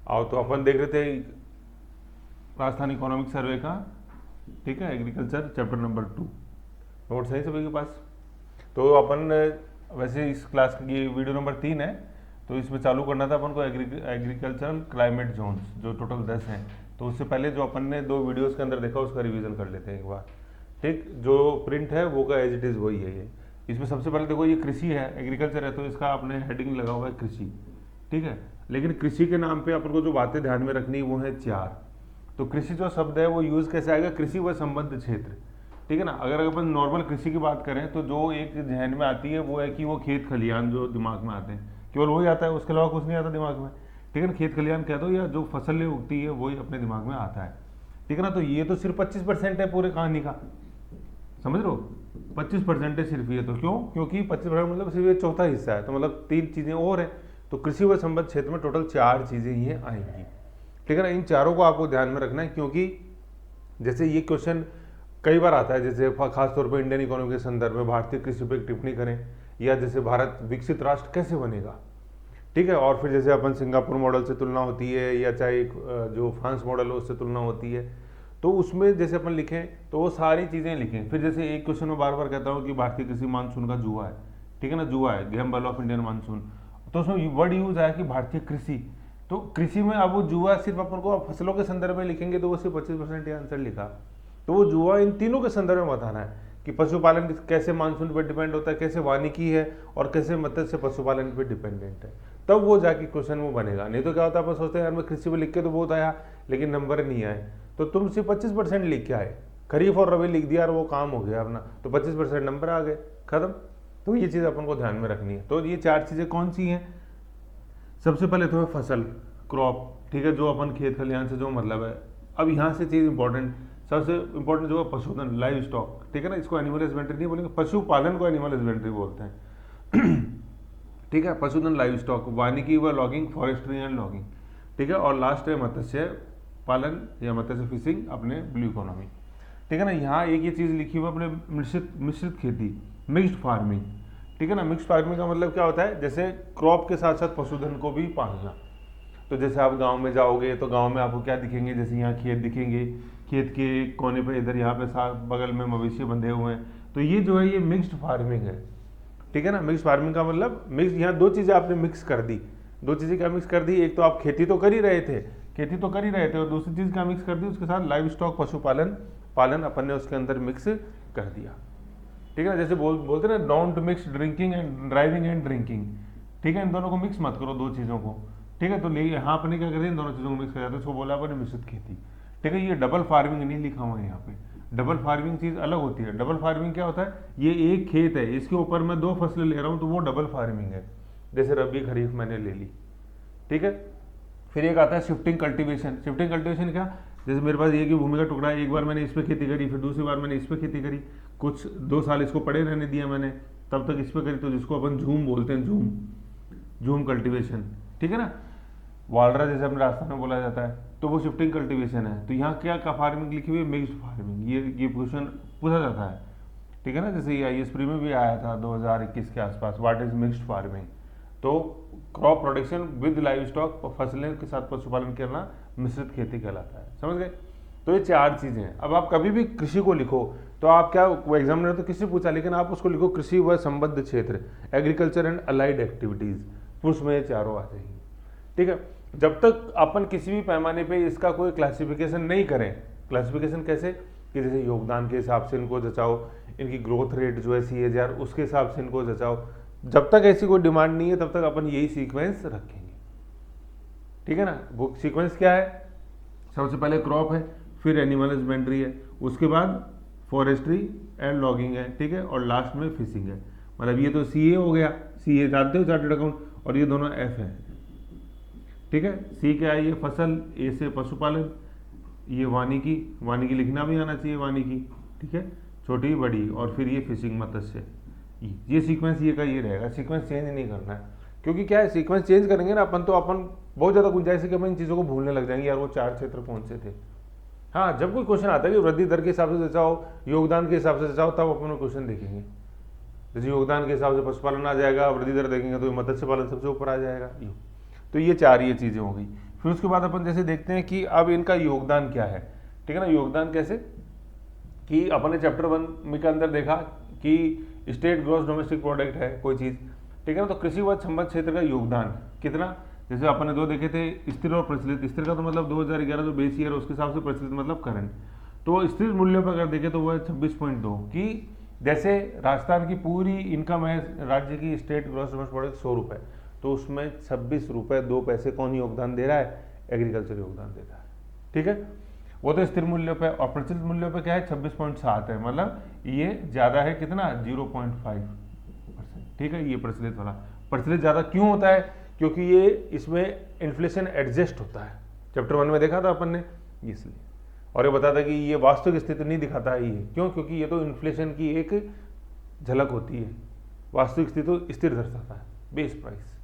आओ तो अपन देख रहे थे राजस्थान इकोनॉमिक सर्वे का, ठीक है, एग्रीकल्चर चैप्टर नंबर 2। नोट्स है सभी के पास? तो अपन वैसे इस क्लास की वीडियो नंबर 3 है, तो इसमें चालू करना था अपन को एग्रीकल्चरल क्लाइमेट जोन्स, जो टोटल 10 हैं। तो उससे पहले जो अपन ने 2 वीडियोस के अंदर देखा उसका रिवीजन कर लेते हैं एक बार। ठीक, जो प्रिंट है वो का एज इट इज़ वही है ये। इसमें सबसे पहले देखो, ये कृषि है, एग्रीकल्चर है, तो इसका आपने हेडिंग लगा हुआ है कृषि, ठीक है। लेकिन कृषि के नाम पे अपन को जो बातें ध्यान में रखनी वो है 4। तो कृषि जो शब्द है वो यूज़ कैसे आएगा? कृषि व संबद्ध क्षेत्र, ठीक है ना। अगर अपन नॉर्मल कृषि की बात करें तो जो एक जहन में आती है वो है कि वो खेत खलिहान जो दिमाग में आते हैं, केवल वही आता है, उसके अलावा कुछ नहीं आता दिमाग में, ठीक है ना। खेत खलिहान कह दो या जो फसलें उगती है वही अपने दिमाग में आता है, ठीक है ना। तो ये तो सिर्फ 25% है पूरे कहानी का, समझ लो, 25% है सिर्फ ये। तो क्यों? क्योंकि 25% मतलब सिर्फ ये चौथा हिस्सा है, तो मतलब 3 चीज़ें और हैं। तो कृषि व संबद्ध क्षेत्र में टोटल 4 चीज़ें ये आएंगी, ठीक है ना। इन चारों को आपको ध्यान में रखना है, क्योंकि जैसे ये क्वेश्चन कई बार आता है, जैसे खासतौर पर इंडियन इकोनॉमी के संदर्भ में भारतीय कृषि पर एक टिप्पणी करें, या जैसे भारत विकसित राष्ट्र कैसे बनेगा, ठीक है। और फिर जैसे अपन सिंगापुर मॉडल से तुलना होती है, या चाहे जो फ्रांस मॉडल है उससे तुलना होती है, तो उसमें जैसे अपन लिखें तो वो सारी चीज़ें लिखें। फिर जैसे एक क्वेश्चन में बार बार कहता हूँ कि भारतीय कृषि मानसून का जुआ है, ठीक है ना, जुआ है, गेम बल ऑफ इंडियन मानसून, तो उसमें वर्ड यूज आया कि भारतीय कृषि। तो कृषि में अब वो जुआ सिर्फ अपन को फसलों के संदर्भ में लिखेंगे तो वो सिर्फ 25% आंसर लिखा। तो वो जुआ इन तीनों के संदर्भ में बताना है कि पशुपालन कैसे मानसून पर डिपेंड होता है, कैसे वानिकी है, और कैसे मत्स्य पशुपालन पर डिपेंडेंट है, तब वो जाके क्वेश्चन वो बनेगा। नहीं तो क्या होता है, अपन सोचते हैं यार मैं कृषि पे लिख के तो बहुत आया लेकिन नंबर नहीं आए, तो तुम सिर्फ 25% लिख के आए, खरीफ और रबी लिख दिया और वो काम हो गया अपना, तो 25% नंबर आ गए, खत्म। तो ये चीज़ अपन को ध्यान में रखनी है। तो ये 4 चीज़ें कौन सी हैं? सबसे पहले तो है फसल, क्रॉप, ठीक है, जो अपन खेत खलिहान से जो मतलब है। अब यहाँ से चीज़ इंपॉर्टेंट, सबसे इंपॉर्टेंट जो है पशुधन, लाइव स्टॉक, ठीक है ना। इसको एनिमल हस्बेंड्री नहीं बोलेंगे, पशुपालन को एनिमल हस्बेंड्री बोलते हैं ठीक है। पशुधन, लाइव स्टॉक, वानिकी व लॉगिंग, फॉरेस्ट्री एंड लॉगिंग, ठीक है। और लास्ट है मत्स्य पालन या मत्स्य फिशिंग, अपने ब्लू इकोनॉमी, ठीक है ना। यहाँ एक ये चीज़ लिखी हुई अपने मिश्रित खेती, मिक्स्ड फार्मिंग, ठीक है ना। मिक्स्ड फार्मिंग का मतलब क्या होता है? जैसे क्रॉप के साथ साथ पशुधन को भी पालना। तो जैसे आप गांव में जाओगे तो गांव में आपको क्या दिखेंगे? जैसे यहाँ खेत दिखेंगे, खेत के कोने पे इधर यहाँ पे बगल में मवेशी बंधे हुए हैं, तो ये जो है ये मिक्स्ड फार्मिंग है, ठीक है ना। मिक्स फार्मिंग का मतलब मिक्स, यहाँ 2 चीज़ें आपने मिक्स कर दी। 2 चीज़ें क्या मिक्स कर दी? एक तो आप खेती तो कर ही रहे थे, और दूसरी चीज़ क्या मिक्स कर दी? उसके साथ लाइव स्टॉक, पालन अपन ने उसके अंदर मिक्स कर दिया, ठीक है ना। जैसे बोलते ना, don't mix drinking and driving and drinking, ठीक है। इन दोनों को मिक्स मत करो, 2 चीज़ों को, ठीक है। तो यहाँ अपने क्या करते हैं, इन दोनों चीज़ों को मिक्स कर जाते हैं, उसको बोला अपन मिश्रित खेती, ठीक है। ये डबल फार्मिंग नहीं लिखा हुआ है यहाँ पे, डबल फार्मिंग चीज़ अलग होती है। डबल फार्मिंग क्या होता है? ये एक खेत है, इसके ऊपर मैं 2 फसलें ले रहा हूँ, तो वो डबल फार्मिंग है। जैसे रबी खरीफ मैंने ले ली, ठीक है। फिर एक आता है शिफ्टिंग कल्टीवेशन। शिफ्टिंग कल्टीवेशन क्या? जैसे मेरे पास एक ही भूमि का टुकड़ा है, एक बार मैंने इस पर खेती करी, फिर दूसरी बार मैंने इस पर खेती करी, कुछ 2 साल इसको पड़े रहने दिया मैंने, तब तक इस पर करी, तो जिसको अपन झूम बोलते हैं, झूम कल्टीवेशन, ठीक है ना। वालरा जैसे अपने राजस्थान में बोला जाता है, तो वो शिफ्टिंग कल्टीवेशन है। तो यहाँ क्या का फार्मिंग लिखी हुई है? Mixed farming. ये क्वेश्चन पूछा जाता है, ठीक है ना। जैसे ये IAS प्री में भी आया था 2021 के आसपास, व्हाट इज मिक्स्ड फार्मिंग। तो crop production with live stock, फसलें के साथ पशुपालन करना मिश्रित खेती कहलाता है, समझ गए। तो ये 4 चीज़ें हैं। अब आप कभी भी कृषि को लिखो तो आप क्या, वो एग्जामिनर तो किसी पूछा, लेकिन आप उसको लिखो कृषि व संबद्ध क्षेत्र, एग्रीकल्चर एंड अलाइड एक्टिविटीज़, तो उसमें ये चारों आ जाएंगी, ठीक है। जब तक अपन किसी भी पैमाने पे इसका कोई क्लासिफिकेशन नहीं करें, क्लासिफिकेशन कैसे कि जैसे योगदान के हिसाब से इनको जचाओ, इनकी ग्रोथ रेट जो है CAGR उसके हिसाब से इनको जचाओ, जब तक ऐसी कोई डिमांड नहीं है तब तक अपन यही सीक्वेंस रखेंगे, ठीक है ना। वो सीक्वेंस क्या है? सबसे पहले क्रॉप है, फिर एनिमल हस्बेंड्री है, उसके बाद फॉरेस्ट्री एंड लॉगिंग है, ठीक है, और लास्ट में फिशिंग है। मतलब ये तो CA हो गया, CA जानते हो, चार्टर्ड अकाउंट, और ये दोनों F है, ठीक है। C क्या है? ये फसल, A से पशुपालन, ये वानिकी लिखना भी आना चाहिए, वानिकी, ठीक है, छोटी बड़ी, और फिर ये फिशिंग मत्स्य। ये सीक्वेंस ये का ये रहेगा, सीक्वेंस चेंज नहीं करना है, क्योंकि क्या है, सीक्वेंस चेंज करेंगे ना अपन तो अपन बहुत ज़्यादा गुंजाइश है कि अपन इन चीज़ों को भूलने लग जाएंगे, यार वो 4 क्षेत्र कौन से थे। हाँ, जब कोई क्वेश्चन आता है कि वृद्धि दर के हिसाब से जचाओ, योगदान के हिसाब से जचाओ, तब अपन क्वेश्चन देखेंगे। जैसे योगदान के हिसाब से पशुपालन आ जाएगा, वृद्धि दर देखेंगे तो मत्स्य पालन सबसे ऊपर आ जाएगा। तो ये 4 ये चीज़ें हो गई। फिर उसके बाद अपन जैसे देखते हैं कि अब इनका योगदान क्या है, ठीक है ना। योगदान कैसे कि अपन ने चैप्टर 1 के अंदर देखा कि स्टेट ग्रॉस डोमेस्टिक प्रोडक्ट है कोई चीज़, ठीक है ना। तो कृषि व संबद्ध क्षेत्र का योगदान कितना, जैसे अपन ने दो देखे थे, स्थिर और प्रचलित। स्थिर का तो मतलब 2011 जो बेस ईयर, उसके हिसाब से प्रचलित मतलब करंट। तो स्थिर मूल्यों पर अगर देखें तो वो है 26.2, कि जैसे राजस्थान की पूरी इनकम है राज्य की स्टेट ग्रॉस डोमेस्टिक प्रोडक्ट 100 रुपये, तो उसमें 26 रुपये 2 पैसे कौन योगदान दे रहा है, एग्रीकल्चर योगदान दे रहा है, ठीक है। वो तो स्थिर मूल्यों पे, और प्रचलित मूल्यों पे क्या है 26.7 है, मतलब ये ज़्यादा है कितना 0.5%, ठीक है। ये प्रचलित वाला, प्रचलित ज़्यादा क्यों होता है, क्योंकि ये इसमें इन्फ्लेशन एडजस्ट होता है, चैप्टर 1 में देखा था अपन ने, इसलिए। और ये बताता कि ये वास्तविक स्थिति नहीं दिखाता है, ये क्यों, क्योंकि ये तो इन्फ्लेशन की एक झलक होती है, वास्तविक स्थिति तो स्थिर दर्शाता है, बेस प्राइस,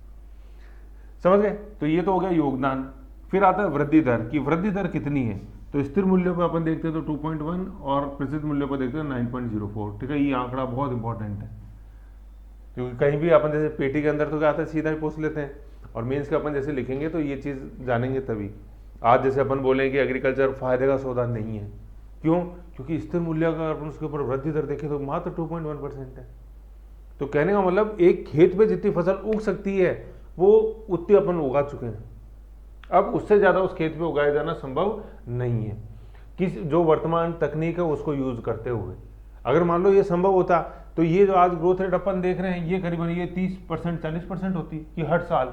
समझ गए। तो ये तो हो गया योगदान। फिर आता है वृद्धि दर, की वृद्धि दर कितनी है, तो स्थिर मूल्यों पर अपन देखते हैं तो 2.1 और प्रचलित मूल्यों पर देखते हैं 9.04, ठीक है। ये आंकड़ा बहुत इंपॉर्टेंट है, क्योंकि कहीं भी अपन जैसे पेटी के अंदर तो क्या आता है सीधा ही पूछ लेते हैं, और मेंस का अपन जैसे लिखेंगे तो ये चीज़ जानेंगे तभी। आज जैसे अपन बोलें कि एग्रीकल्चर फायदे का सौदा नहीं है, क्यों, क्योंकि स्थिर मूल्य का अपन उसके ऊपर वृद्धि दर देखें तो मात्र 2.1% है। तो कहने का मतलब एक खेत पे जितनी फसल उग सकती है वो उतनी अपन उगा चुके हैं, अब उससे ज़्यादा उस खेत पे उगाया जाना संभव नहीं है, किस जो वर्तमान तकनीक है उसको यूज करते हुए। अगर मान लो ये संभव होता तो ये जो आज ग्रोथ रेट अपन देख रहे हैं ये करीबन ये 30% 40% होती कि हर साल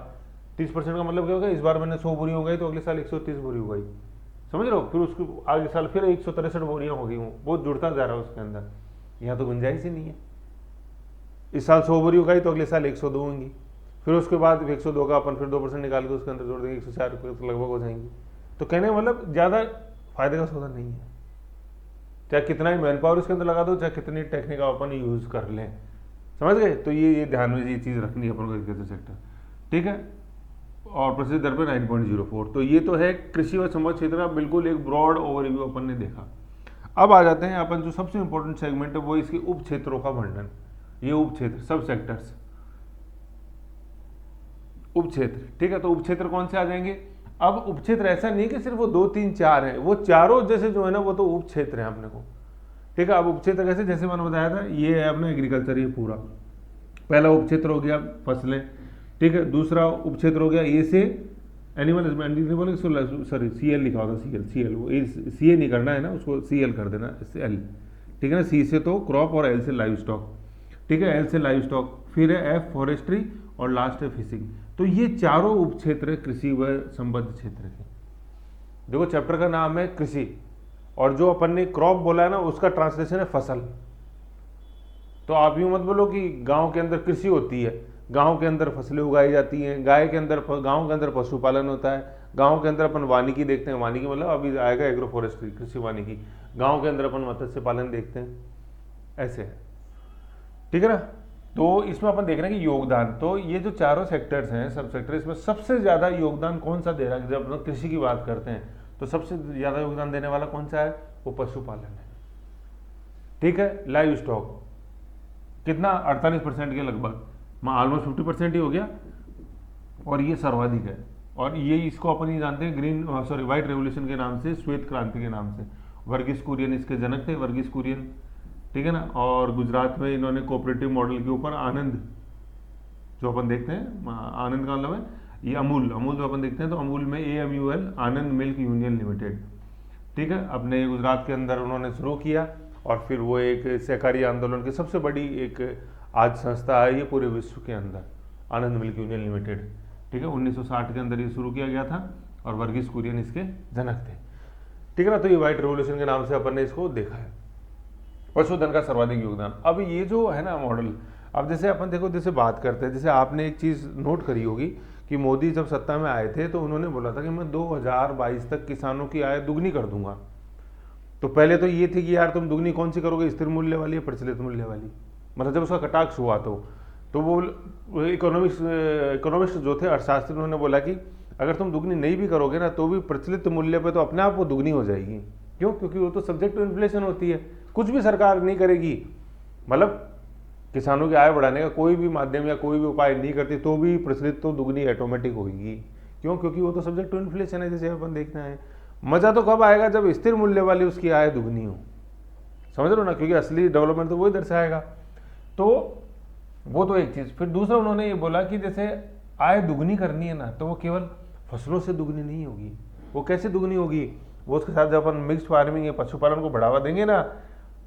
30% का मतलब क्या होगा, इस बार मैंने 100 बोरी उगाई तो अगले साल 130 बोरी उगाई, समझ रहे हो। फिर उसको अगले साल फिर 163 बोरियाँ हो गई हूँ, बहुत जुड़ता जा रहा है उसके अंदर। यहाँ तो गुंजाइश ही नहीं है, इस साल 100 बोरी उगाई तो अगले साल 102 होंगी, फिर उसके बाद 102 का अपन फिर 2% निकाल के उसके अंदर जोड़ देंगे, 104 रुपये लगभग हो जाएंगी। तो कहने का मतलब ज़्यादा फायदे का सौदा नहीं है, चाहे कितना ही मैन पावर इसके अंदर लगा दो, चाहे कितनी टेक्निक अपन यूज़ कर लें, समझ गए। तो ये ध्यान में ये चीज़ रखनी है अपन को एग्रीकल्चर सेक्टर, ठीक है। और प्रचलित दर पर 9.04, तो ये तो है कृषि व संबद्ध क्षेत्र का बिल्कुल एक ब्रॉड ओवरव्यू अपन ने देखा। अब आ जाते हैं अपन जो सबसे इंपॉर्टेंट सेगमेंट है वो इसके उप क्षेत्रों का वर्णन। ये उप क्षेत्र, सब सेक्टर्स, उप क्षेत्र, ठीक है। तो उप क्षेत्र कौन से आ जाएंगे, अब उप क्षेत्र ऐसा नहीं कि सिर्फ वो 2 3 4 हैं, वो चारों जैसे जो है ना वो तो उप क्षेत्र है अपने को, ठीक है। अब उप क्षेत्र कैसे, जैसे मैंने बताया था ये है अपना एग्रीकल्चर, ये पूरा पहला उप क्षेत्र हो गया फसलें, ठीक है। दूसरा उप क्षेत्र हो गया ए से एनिमल हस्बेंड्री, सॉरी CL लिखा होगा, CL वो CA नहीं करना है ना, उसको CL कर देना, L, ठीक है ना। C से तो क्रॉप और L से लाइव स्टॉक, ठीक है, L से लाइव स्टॉक, फिर है F फॉरेस्ट्री और लास्ट है फिशिंग। तो ये चारों उप क्षेत्र कृषि व संबद्ध क्षेत्र के। देखो चैप्टर का नाम है कृषि, और जो अपन ने क्रॉप बोला है ना उसका ट्रांसलेशन है फसल। तो आप यूँ मत बोलो कि गांव के अंदर कृषि होती है, गांव के अंदर फसलें उगाई जाती हैं, गांव के अंदर पशुपालन होता है, गांव के अंदर अपन वानिकी देखते हैं, वानिकी मतलब अभी आएगा एग्रो फॉरेस्ट्री, कृषि वानिकी, गांव के अंदर अपन मत्स्य पालन देखते हैं, ऐसे है, ठीक है ना। तो इसमें अपन देख रहे हैं कि योगदान, तो ये जो चारों सेक्टर्स हैं, सब सेक्टर, इसमें सबसे ज़्यादा योगदान कौन सा दे रहा है, जब अपन कृषि की बात करते हैं तो सबसे ज़्यादा योगदान देने वाला कौन सा है, वो पशुपालन है, ठीक है। लाइव स्टॉक कितना 48% के लगभग, ऑलमोस्ट 50% ही हो गया, और ये सर्वाधिक है। और ये इसको अपन ये जानते हैं व्हाइट रेवोल्यूशन के नाम से, श्वेत क्रांति के नाम से। वर्गीस कुरियन इसके जनक थे, वर्गीस कुरियन, ठीक है ना। और गुजरात में इन्होंने कोऑपरेटिव मॉडल के ऊपर आनंद, जो अपन देखते हैं, आनंद का मतलब है ये अमूल जो अपन देखते हैं, तो अमूल में AMUL, आनंद मिल्क यूनियन लिमिटेड, ठीक है, अपने गुजरात के अंदर उन्होंने शुरू किया, और फिर वो एक सहकारी आंदोलन की सबसे बड़ी एक आज संस्था है ये पूरे विश्व के अंदर, आनंद मिल्क यूनियन लिमिटेड, ठीक है। 1960 के अंदर ये शुरू किया गया था, और वर्गीस कुरियन इसके जनक थे, ठीक है ना। तो ये व्हाइट रेवोल्यूशन के नाम से अपन ने इसको देखा है, पशुधन का सर्वाधिक योगदान। अब ये जो है ना मॉडल, अब जैसे अपन देखो, जैसे बात करते हैं, जैसे आपने एक चीज़ नोट करी होगी कि मोदी जब सत्ता में आए थे तो उन्होंने बोला था कि मैं 2022 तक किसानों की आय दुगनी कर दूंगा। तो पहले तो ये थी कि यार तुम दुगनी कौन सी करोगे, स्थिर मूल्य वाली या प्रचलित मूल्य वाली, मतलब जब उसका कटाक्ष हुआ तो वो इकोनॉमिस्ट जो थे, अर्थशास्त्री, उन्होंने बोला कि अगर तुम दुगनी नहीं भी करोगे ना तो भी प्रचलित मूल्य पे तो अपने आप वो दुगनी हो जाएगी। क्यों, क्योंकि वो तो सब्जेक्ट टू इन्फ्लेशन होती है, कुछ भी सरकार नहीं करेगी, मतलब किसानों की आय बढ़ाने का कोई भी माध्यम या कोई भी उपाय नहीं करती तो भी प्रचलित तो दुगनी ऑटोमेटिक होगी, क्यों? क्योंकि वो तो सब्जेक्ट टू इन्फ्लेशन है, जैसे अपन देखते हैं। मजा तो कब आएगा? जब स्थिर मूल्य वाली उसकी आय दुगनी हो, समझ रहे हो ना, क्योंकि असली डेवलपमेंट तो वही दर्शाएगा। तो वो तो एक चीज। फिर दूसरा उन्होंने ये बोला कि जैसे आय दुगनी करनी है ना, तो वो केवल फसलों से दुगनी नहीं होगी। वो कैसे दुगनी होगी? वो उसके साथ जब अपन मिक्स फार्मिंग या पशुपालन को बढ़ावा देंगे ना,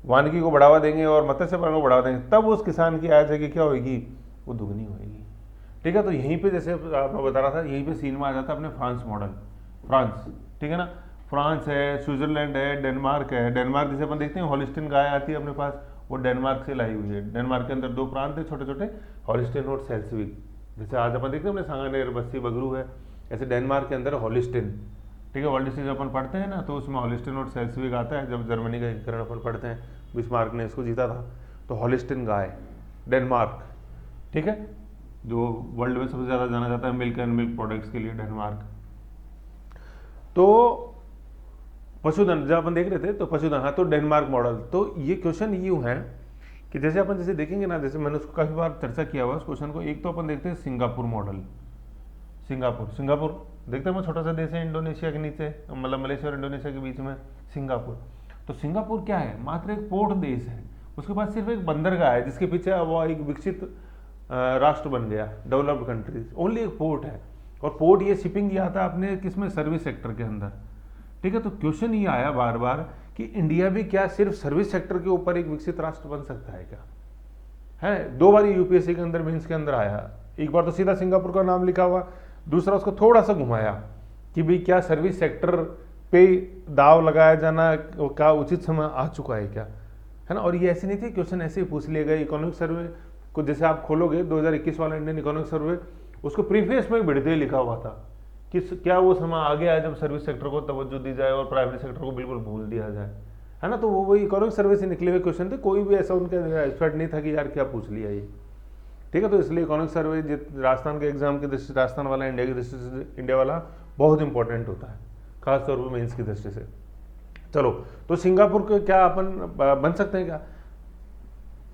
वानिकी को बढ़ावा देंगे और मत्स्य पालन को बढ़ावा देंगे, तब उस किसान की आय जगह क्या होगी? वो दुगनी होगी। ठीक है, तो यहीं पे जैसे मैं बता रहा था, यहीं पे सीन में आ जाता है अपने फ्रांस मॉडल। फ्रांस, ठीक है ना, फ्रांस है, स्विट्जरलैंड है, डेनमार्क है। डेनमार्क जैसे अपन देखते हैं हॉलिस्टीन गाय आती है अपने पास, वो डेनमार्क से लाई हुई है। डेनमार्क के अंदर 2 प्रांत है छोटे छोटे, हॉलिस्टीन और सेल्सविक। जैसे आज अपन देखते हैं अपने सांगानेर, बस्सी, बगरू है, ऐसे डेनमार्क के अंदर हॉलिस्टीन। ठीक है, वर्ल्ड हिस्ट्री जब अपन पढ़ते हैं ना, तो उसमें हॉलिस्टीन और सेल्सविक आता है। जब जर्मनी का एकीकरण अपन पढ़ते हैं, बिस्मार्क ने इसको जीता था, तो हॉलिस्टीन गाय, डेनमार्क। ठीक है, जो वर्ल्ड में सबसे ज़्यादा जाना जाता है मिल्क एंड मिल्क प्रोडक्ट्स के लिए, डेनमार्क। तो पशुधन जब अपन देख रहे थे, तो पशुधन, हाँ, तो डेनमार्क मॉडल। तो ये क्वेश्चन यूँ है कि जैसे अपन जैसे देखेंगे ना, जैसे मैंने उसको काफ़ी बार चर्चा किया हुआ उस क्वेश्चन को। एक तो अपन देखते हैं सिंगापुर मॉडल। सिंगापुर देखते हैं, वो छोटा सा देश है इंडोनेशिया के नीचे, मतलब मलेशिया और इंडोनेशिया के बीच में सिंगापुर। तो सिंगापुर क्या है? मात्र एक पोर्ट देश है, उसके पास सिर्फ एक बंदरगाह है, जिसके पीछे वो एक विकसित राष्ट्र बन गया, डेवलप्ड कंट्रीज। ओनली एक पोर्ट है, और पोर्ट ये शिपिंग किया था अपने किसमें? सर्विस सेक्टर के अंदर। ठीक है, तो क्वेश्चन ये आया बार बार कि इंडिया भी क्या सिर्फ सर्विस सेक्टर के ऊपर एक विकसित राष्ट्र बन सकता है क्या? है 2 बार यूपीएससी के अंदर, मेंस के अंदर आया। एक बार तो सीधा सिंगापुर का नाम लिखा हुआ, दूसरा उसको थोड़ा सा घुमाया कि भाई क्या सर्विस सेक्टर पे दाव लगाया जाना का उचित समय आ चुका है क्या, है ना। और ये ऐसे नहीं थी, क्वेश्चन ऐसे ही पूछ लिए गए। इकोनॉमिक सर्वे को जैसे आप खोलोगे 2021 वाला इंडियन इकोनॉमिक सर्वे, उसको प्रीफेस में भिड़ते लिखा हुआ था कि क्या वो समय आ गया है जब सर्विस सेक्टर को तवज्जो दी जाए और प्राइवेट सेक्टर को बिल्कुल भूल दिया जाए, है ना। तो वो वही इकोनॉमिक सर्वे से निकले हुए क्वेश्चन थे, कोई भी ऐसा उनका एक्सपर्ट नहीं था कि यार क्या पूछ लिया ये। ठीक है, तो इसलिए इकोनॉमिक सर्वे राजस्थान के एग्जाम की दृष्टि, राजस्थान वाला इंडिया की दृष्टि से, इंडिया वाला बहुत इंपॉर्टेंट होता है, खासतौर पर मेंस की दृष्टि से। चलो, तो सिंगापुर को क्या अपन बन सकते हैं क्या?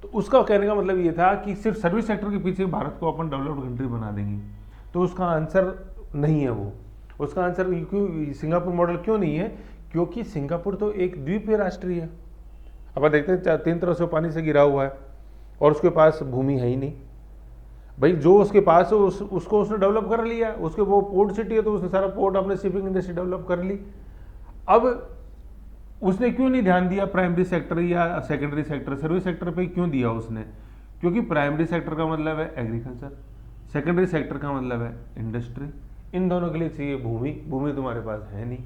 तो उसका कहने का मतलब ये था कि सिर्फ सर्विस सेक्टर के पीछे भारत को अपन डेवलप्ड कंट्री बना देंगे, तो उसका आंसर नहीं है वो। उसका आंसर क्यों सिंगापुर मॉडल क्यों नहीं है? क्योंकि सिंगापुर तो एक द्वीपीय राष्ट्र है। अब आप देखते हैं 3 तरफ से पानी से घिरा हुआ है, और उसके पास भूमि है ही नहीं। भाई जो उसके पास है उसको उसने डेवलप कर लिया, उसके वो पोर्ट सिटी है तो उसने सारा पोर्ट अपने शिपिंग इंडस्ट्री डेवलप कर ली। अब उसने क्यों नहीं ध्यान दिया प्राइमरी सेक्टर या सेकेंडरी सेक्टर, सर्विस सेक्टर पे क्यों दिया उसने? क्योंकि प्राइमरी सेक्टर का मतलब है एग्रीकल्चर, सेकेंडरी सेक्टर का मतलब है इंडस्ट्री। इन दोनों के लिए चाहिए भूमि, भूमि तुम्हारे पास है नहीं,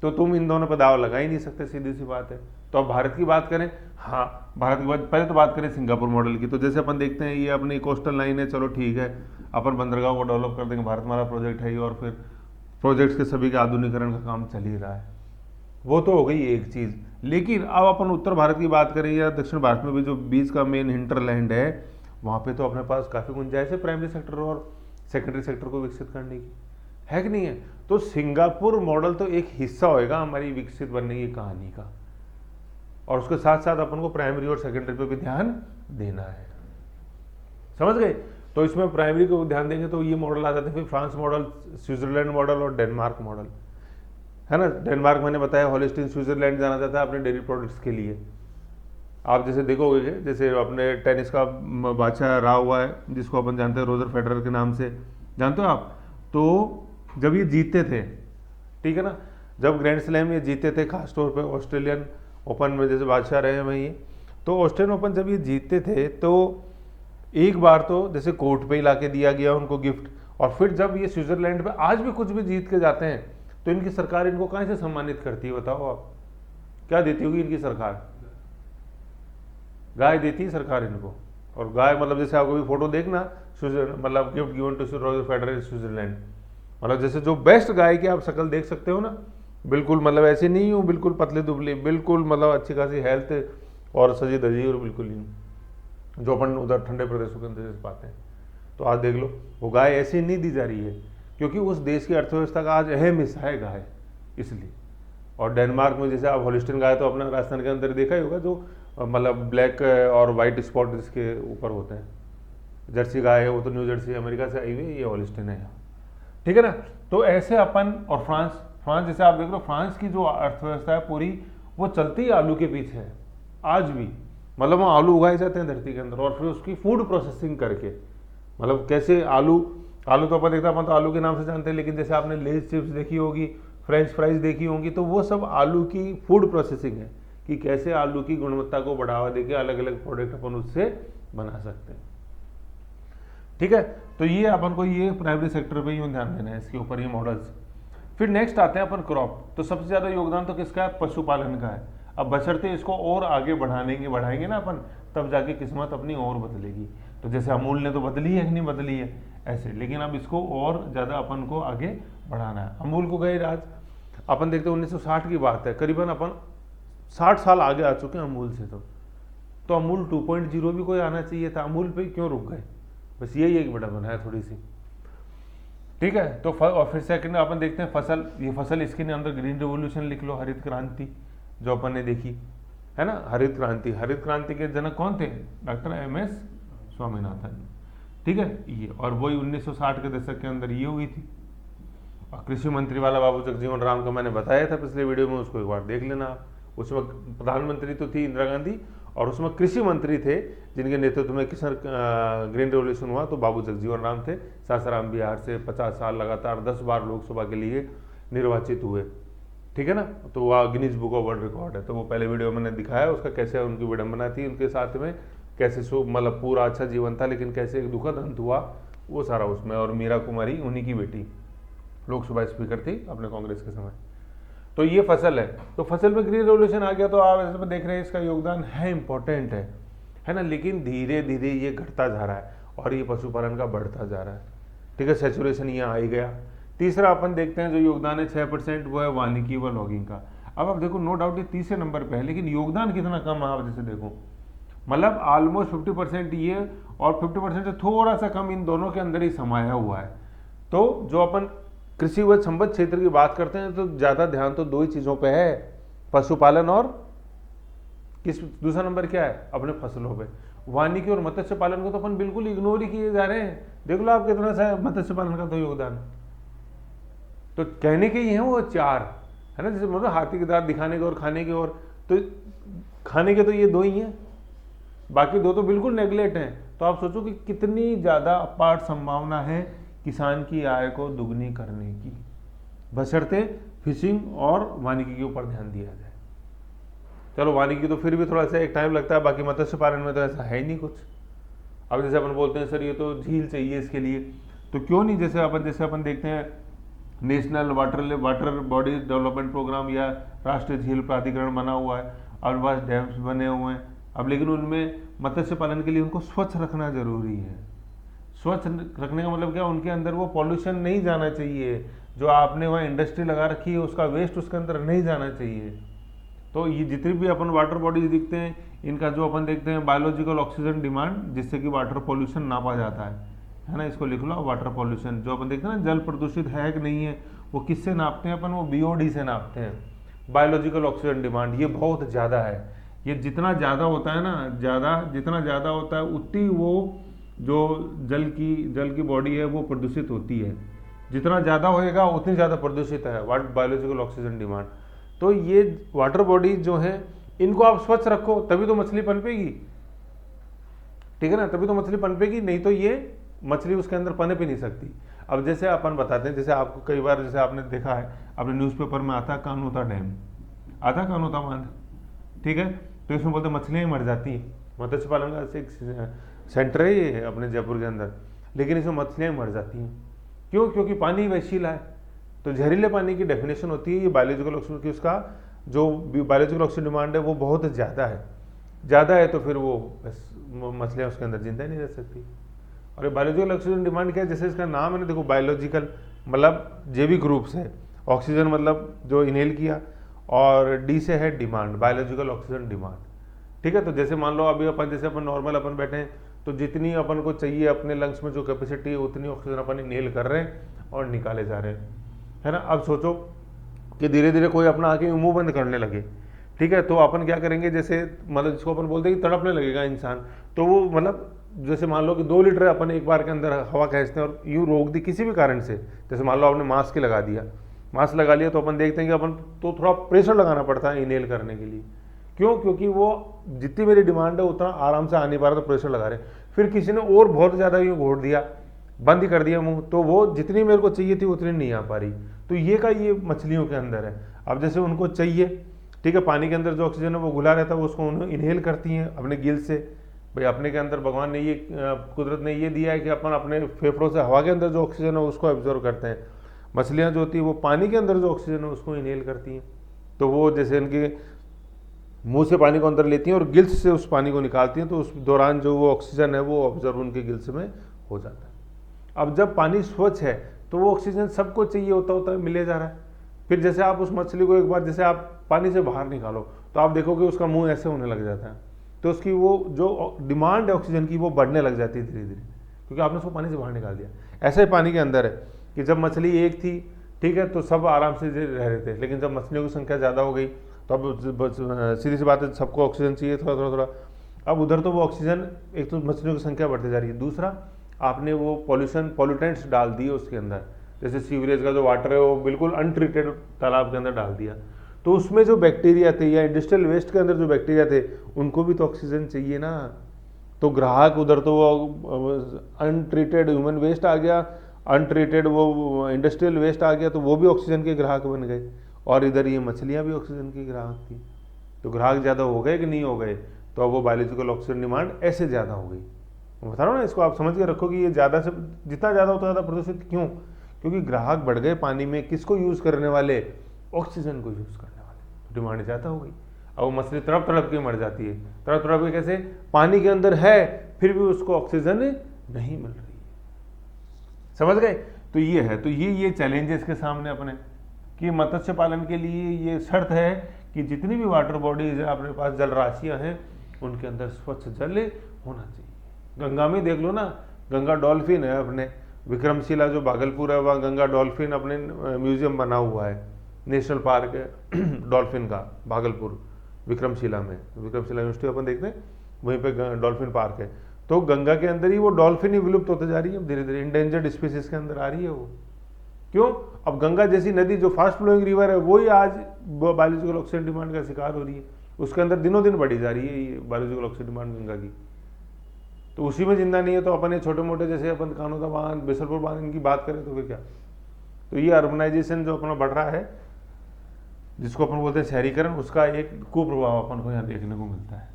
तो तुम इन दोनों पर दाव लगा ही नहीं सकते, सीधी सी बात है। तो अब भारत की बात करें, हाँ भारत की बात, पहले तो बात करें सिंगापुर मॉडल की। तो जैसे अपन देखते हैं ये अपनी कोस्टल लाइन है, चलो ठीक है, अपन बंदरगाह को डेवलप कर देंगे, भारत हमारा प्रोजेक्ट है, और फिर प्रोजेक्ट्स के सभी के आधुनिकीकरण का काम चल ही रहा है। वो तो हो गई एक चीज़। लेकिन अब अपन उत्तर भारत की बात करें या दक्षिण भारत में भी जो बीच का मेन हिंटरलैंड है, वहाँ पे तो अपने पास काफ़ी गुंजाइश है प्राइमरी सेक्टर और सेकेंडरी सेक्टर को विकसित करने की, है कि नहीं है। तो सिंगापुर मॉडल तो एक हिस्सा होएगा हमारी विकसित बनने की कहानी का, और उसके साथ साथ अपन को प्राइमरी और सेकेंडरी पे भी ध्यान देना है, समझ गए। तो इसमें प्राइमरी को ध्यान देंगे तो ये मॉडल आ जाते हैं, फिर फ्रांस मॉडल, स्विट्जरलैंड मॉडल और डेनमार्क मॉडल, है ना। डेनमार्क मैंने बताया, हॉलिस्टीन, स्विट्जरलैंड जाना जाता है अपने डेयरी प्रोडक्ट्स के लिए। आप जैसे देखोगे, जैसे अपने टेनिस का बादशाह रहा हुआ है जिसको अपन जानते हैं रोजर फेडरर के नाम से, जानते हो आप। तो जब ये जीतते थे, ठीक है ना, जब ग्रैंड स्लैम ये जीते थे, खासतौर पे ऑस्ट्रेलियन ओपन में जैसे बादशाह रहे हैं ये, तो ऑस्ट्रेलियन ओपन जब ये जीतते थे तो एक बार तो जैसे कोर्ट पे ही ला के दिया गया उनको गिफ्ट, और फिर जब ये स्विट्जरलैंड पे आज भी कुछ भी जीत के जाते हैं तो इनकी सरकार इनको कहाँ से सम्मानित करती है बताओ आप? क्या देती होगी इनकी सरकार? गाय देती है सरकार इनको। और गाय मतलब जैसे आपको भी फोटो देखना, मतलब gift given to Roger Federer Switzerland, मतलब जैसे जो बेस्ट गाय की आप शक्ल देख सकते हो ना, बिल्कुल मतलब ऐसे नहीं हो बिल्कुल पतले दुबले, बिल्कुल मतलब अच्छी खासी हेल्थ और सजी धजी, और बिल्कुल ही जो अपन उधर ठंडे प्रदेशों के अंदर पाते हैं। तो आज देख लो वो गाय ऐसी नहीं दी जा रही है, क्योंकि उस देश की अर्थव्यवस्था का आज अहम हिस्सा है गाय, इसलिए। और डेनमार्क में जैसे आप हॉलिस्टीन गाय तो अपने राजस्थान के अंदर देखा ही होगा, जो मतलब ब्लैक और वाइट स्पॉट जिसके ऊपर होते हैं, जर्सी गाय है वो तो न्यू जर्सी अमेरिका से आई हुई है, ये हॉलिस्टीन है यहाँ, ठीक है ना। तो ऐसे अपन, और फ्रांस जैसे आप देख लो, फ्रांस की जो अर्थव्यवस्था है पूरी, वो चलती ही आलू के पीछे है आज भी। मतलब वहाँ आलू उगाए जाते हैं धरती के अंदर, और फिर उसकी फूड प्रोसेसिंग करके, मतलब कैसे आलू तो अपन देखते हैं, अपन तो आलू के नाम से जानते हैं, लेकिन जैसे आपने लेज चिप्स देखी होगी, फ्रेंच फ्राइज देखी होंगी, तो वो सब आलू की फूड प्रोसेसिंग है कि कैसे आलू की गुणवत्ता को बढ़ावा देके अलग अलग प्रोडक्ट अपन उससे बना सकते हैं। ठीक है, तो ये अपन को ये प्राइमरी सेक्टर पे ही ध्यान देना है, इसके ऊपर ये मॉडल्स। फिर नेक्स्ट आते हैं अपन क्रॉप। तो सबसे ज़्यादा योगदान तो किसका है? पशुपालन का है। अब बशर्ते इसको और आगे बढ़ाएंगे ना अपन, तब जाके किस्मत अपनी और बदलेगी। तो जैसे अमूल ने तो बदली है कि नहीं बदली है ऐसे, लेकिन अब इसको और ज़्यादा अपन को आगे बढ़ाना है। अमूल को गए आज अपन देखते हैं 1960 की बात है, करीबन अपन 60 साल आगे आ चुके हैं अमूल से। तो अमूल 2.0 भी कोई आना चाहिए था, अमूल पे क्यों रुक गए? बस यही एक बड़ा बनाया थोड़ी सी। ठीक है, तो और फिर सेकंड अपन देखते हैं फसल। ये फसल इसके अंदर ग्रीन रेवोल्यूशन लिख लो, हरित क्रांति जो अपन ने देखी है ना। हरित क्रांति के जनक कौन थे? Doctor MS Swaminathan. ठीक है, ये और वही 1960 के दशक के अंदर ये हुई थी। और कृषि मंत्री वाला बाबू जगजीवन राम का मैंने बताया था पिछले वीडियो में, उसको एक बार देख लेना आप। उसमें प्रधानमंत्री तो थी इंदिरा गांधी, और उसमें कृषि मंत्री थे जिनके नेतृत्व में किसान ग्रीन रेवोल्यूशन हुआ, तो बाबू जगजीवन राम थे। सासाराम बिहार से 50 साल लगातार 10 बार लोकसभा के लिए निर्वाचित हुए। ठीक है ना, तो वह Guinness book of world record है। तो वो पहले वीडियो मैंने दिखाया उसका, कैसे उनकी विडंबना थी उनके साथ में, कैसे मतलब पूरा अच्छा जीवन था, लेकिन कैसे एक दुखद अंत हुआ, वो सारा उसमें। और मीरा कुमारी उन्हीं की बेटी लोकसभा स्पीकर थी अपने कांग्रेस के समय। तो ये फसल है, तो फसल में ग्रीन रेवोल्यूशन आ गया। तो आप ऐसे में देख रहे हैं इसका योगदान है, इंपॉर्टेंट है ना, लेकिन धीरे धीरे ये घटता जा रहा है और ये पशुपालन का बढ़ता जा रहा है। ठीक है, सैचुरेशन यहाँ आ ही गया। तीसरा अपन देखते हैं जो योगदान है 6%, वो है वानिकी व लॉगिंग का। अब आप देखो, नो डाउट ये तीसरे नंबर पे है, लेकिन योगदान कितना कम है आप जैसे देखो, मतलब ऑलमोस्ट 50% ये और 50% से थोड़ा सा कम इन दोनों के अंदर ही समाया हुआ है। तो जो अपन कृषि व संबद्ध क्षेत्र की बात करते हैं, तो ज़्यादा ध्यान तो दो ही चीज़ों पे है, पशुपालन और दूसरा नंबर क्या है? अपने फसलों पे। वानिकी और मत्स्य पालन को तो अपन बिल्कुल इग्नोर ही किए जा रहे हैं। देख लो आप कितना सा मत्स्य पालन का तो योगदान। तो कहने के ही हैं वो 4 है ना, जैसे मतलब हाथी के दांत दिखाने के और खाने के, और तो खाने के तो ये 2 ही हैं, बाकी 2 तो बिल्कुल नेगलेक्ट हैं। तो आप सोचो कि कितनी ज़्यादा अपार संभावना है किसान की आय को दुगनी करने की, बशर्ते फिशिंग और वानिकी के ऊपर ध्यान दिया जाए। चलो वानिकी तो फिर भी थोड़ा सा एक टाइम लगता है, बाकी मत्स्य पालन में तो ऐसा है ही नहीं कुछ। अब जैसे अपन बोलते हैं सर ये तो झील चाहिए इसके लिए, तो क्यों नहीं, जैसे अपन देखते हैं national water body development programme या राष्ट्रीय झील प्राधिकरण बना हुआ है, और पास डैम्स बने हुए हैं। अब लेकिन उनमें मत्स्य पालन के लिए उनको स्वच्छ रखना जरूरी है। स्वच्छ रखने का मतलब क्या? उनके अंदर वो पॉल्यूशन नहीं जाना चाहिए, जो आपने वहाँ इंडस्ट्री लगा रखी है उसका वेस्ट उसके अंदर नहीं जाना चाहिए। तो ये जितनी भी अपन वाटर बॉडीज दिखते हैं, इनका जो अपन देखते हैं बायोलॉजिकल ऑक्सीजन डिमांड, जिससे कि वाटर पॉल्यूशन नापा जाता है ना, इसको लिख लो वाटर पॉल्यूशन। जो अपन देखते हैं ना जल प्रदूषित है कि नहीं है, वो किससे नापते हैं अपन? वो BOD से नापते हैं, बायोलॉजिकल ऑक्सीजन डिमांड। ये बहुत ज़्यादा है, ये जितना ज़्यादा होता है ना, जितना ज़्यादा होता है उतनी वो जो जल की बॉडी है वो प्रदूषित होती है। जितना ज़्यादा होएगा उतनी ज़्यादा प्रदूषित है बायोलॉजिकल ऑक्सीजन डिमांड। तो ये वाटर बॉडीज जो हैं इनको आप स्वच्छ रखो, तभी तो मछली पनपेगी। ठीक है ना, तभी तो मछली पनपेगी, नहीं तो ये मछली उसके अंदर पनप ही नहीं सकती। अब जैसे अपन बताते हैं, जैसे आपको कई बार जैसे आपने देखा है अपने न्यूज़पेपर में आता है कानोता डैम, आता कानोता बांध, ठीक है, तो इसमें बोलते मछलियाँ मर जाती हैं। मत्स्य पालन का एक सेंटर है ये अपने जयपुर के अंदर, लेकिन इसमें मछलियाँ मर जाती हैं। क्यों? क्योंकि पानी वैशिला है। तो जहरीले पानी की डेफिनेशन होती है ये बायोलॉजिकल ऑक्सीजन की, उसका जो बायोलॉजिकल ऑक्सीजन डिमांड है वो बहुत ज़्यादा है, तो फिर वो मछलियाँ उसके अंदर जिंदा नहीं रह सकती। और ये बायोलॉजिकल ऑक्सीजन डिमांड क्या है? जैसे इसका नाम है ना, देखो बायोलॉजिकल मतलब जैविक रूप से, ऑक्सीजन मतलब जो इनहेल किया, और डी से है डिमांड, बायोलॉजिकल ऑक्सीजन डिमांड। ठीक है, तो जैसे मान लो अभी अपन जैसे अपन नॉर्मल अपन बैठे हैं, तो जितनी अपन को चाहिए अपने लंग्स में जो कैपेसिटी है उतनी ऑक्सीजन अपन इनहेल कर रहे हैं और निकाले जा रहे हैं, है ना। अब सोचो कि धीरे धीरे कोई अपना आके मुंह बंद करने लगे, ठीक है, तो अपन क्या करेंगे? जैसे मतलब जिसको अपन बोलते हैं कि तड़पने लगेगा इंसान, तो वो मतलब जैसे मान लो कि 2 लीटर अपन एक बार के अंदर हवा खींचते हैं और यूँ रोक दी किसी भी कारण से, जैसे मान लो आपने मास्क लगा दिया, मास्क लगा लिया तो अपन देखते हैं कि अपन तो थोड़ा प्रेशर लगाना पड़ता है इनहेल करने के लिए। क्यों? क्योंकि वो जितनी मेरी डिमांड है उतना आराम से आ नहीं पा रहा, तो प्रेशर लगा रहे। फिर किसी ने और बहुत ज़्यादा यूँ घोट दिया, बंद ही कर दिया मुंह, तो वो जितनी मेरे को चाहिए थी उतनी नहीं आ पा रही। तो ये मछलियों के अंदर है। अब जैसे उनको चाहिए, ठीक है, पानी के अंदर जो ऑक्सीजन है वो घुला रहता है, वो उसको इनहेल करती हैं अपने गिल से। भाई अपने के अंदर भगवान ने ये कुदरत ने ये दिया है कि अपन अपने फेफड़ों से हवा के अंदर जो ऑक्सीजन है उसको एब्जॉर्व करते हैं। मछलियाँ जो होती है वो पानी के अंदर जो ऑक्सीजन है उसको इनहेल करती हैं। तो वो जैसे इनके मुंह से पानी को अंदर लेती हैं और गिल्स से उस पानी को निकालती हैं, तो उस दौरान जो वो ऑक्सीजन है वो ऑब्जर्व उनके गिल्स में हो जाता है। अब जब पानी स्वच्छ है तो वो ऑक्सीजन सबको चाहिए होता है, मिले जा रहा है। फिर जैसे आप उस मछली को एक बार जैसे आप पानी से बाहर निकालो तो आप देखोगे उसका मुंह ऐसे होने लग जाता है, तो उसकी वो जो डिमांड है ऑक्सीजन की वो बढ़ने लग जाती है धीरे धीरे, क्योंकि आपने उसको पानी से बाहर निकाल दिया। ऐसा ही पानी के अंदर है कि जब मछली एक थी, ठीक है, तो सब आराम से रह रहे थे, लेकिन जब मछलियों की संख्या ज़्यादा हो गई तो अब सीधी सी बात है, सबको ऑक्सीजन चाहिए थोड़ा थोड़ा थोड़ा। अब उधर तो वो ऑक्सीजन, एक तो मछलियों की संख्या बढ़ती जा रही है, दूसरा आपने वो पॉल्यूटेंट्स डाल दिए उसके अंदर, जैसे सीवरेज का जो वाटर है वो बिल्कुल अनट्रीटेड तालाब के अंदर डाल दिया, तो उसमें जो बैक्टीरिया थे या इंडस्ट्रियल वेस्ट के अंदर जो बैक्टीरिया थे उनको भी तो ऑक्सीजन चाहिए ना। तो ग्राहक उधर तो वो अनट्रीटेड ह्यूमन वेस्ट आ गया, अनट्रीटेड वो इंडस्ट्रियल वेस्ट आ गया, तो वो भी ऑक्सीजन के ग्राहक बन गए, और इधर ये मछलियाँ भी ऑक्सीजन की ग्राहक थी। तो ग्राहक ज़्यादा हो गए कि नहीं हो गए, तो अब वो बायोलॉजिकल ऑक्सीजन डिमांड ऐसे ज़्यादा हो गई। मैं बता रहा हूँ ना, इसको आप समझ के रखो कि ये ज़्यादा से जितना ज़्यादा होता ज़्यादा प्रदूषित क्यों? क्योंकि ग्राहक बढ़ गए पानी में, किसको यूज़ करने वाले? ऑक्सीजन को यूज़ करने वाले, तो डिमांड ज़्यादा हो गई। अब वो मछली तड़प तड़प के मर जाती है। तड़प तड़प के कैसे? पानी के अंदर है फिर भी उसको ऑक्सीजन नहीं मिल रही है। समझ गए? तो ये है, तो ये चैलेंजेस के सामने अपने कि मत्स्य पालन के लिए ये शर्त है कि जितनी भी वाटर बॉडीज है अपने पास, जल राशियाँ हैं, उनके अंदर स्वच्छ जल होना चाहिए। गंगा में देख लो ना, गंगा डॉल्फिन है अपने विक्रमशिला जो भागलपुर है, वहाँ गंगा डॉल्फिन अपने म्यूजियम बना हुआ है, नेशनल पार्क है डॉल्फिन का भागलपुर विक्रमशिला में। विक्रमशिला यूनिवर्सिटी अपन देखते हैं, वहीं पे डॉल्फिन पार्क है। तो गंगा के अंदर ही वो डॉल्फिन ही विलुप्त होते जा रही है, धीरे धीरे इंडेंजर्ड स्पीसीज के अंदर आ रही है वो। क्यों? अब गंगा जैसी नदी जो फास्ट फ्लोइंग रिवर है वही आज बायोलॉजिकल ऑक्सीजन डिमांड का शिकार हो रही है, उसके अंदर दिनों दिन बढ़ी जा रही है ये बायोलॉजिकल ऑक्सीजन डिमांड गंगा की। तो उसी में जिंदा नहीं है, तो अपन ये छोटे मोटे जैसे अपन कानोदा बांध, बिसलपुर बांध, इनकी बात करें तो फिर क्या? तो ये अर्बनाइजेशन जो अपना बढ़ रहा है, जिसको अपन बोलते हैं शहरीकरण, उसका एक कुप्रभाव अपन को यहाँ देखने को मिलता है।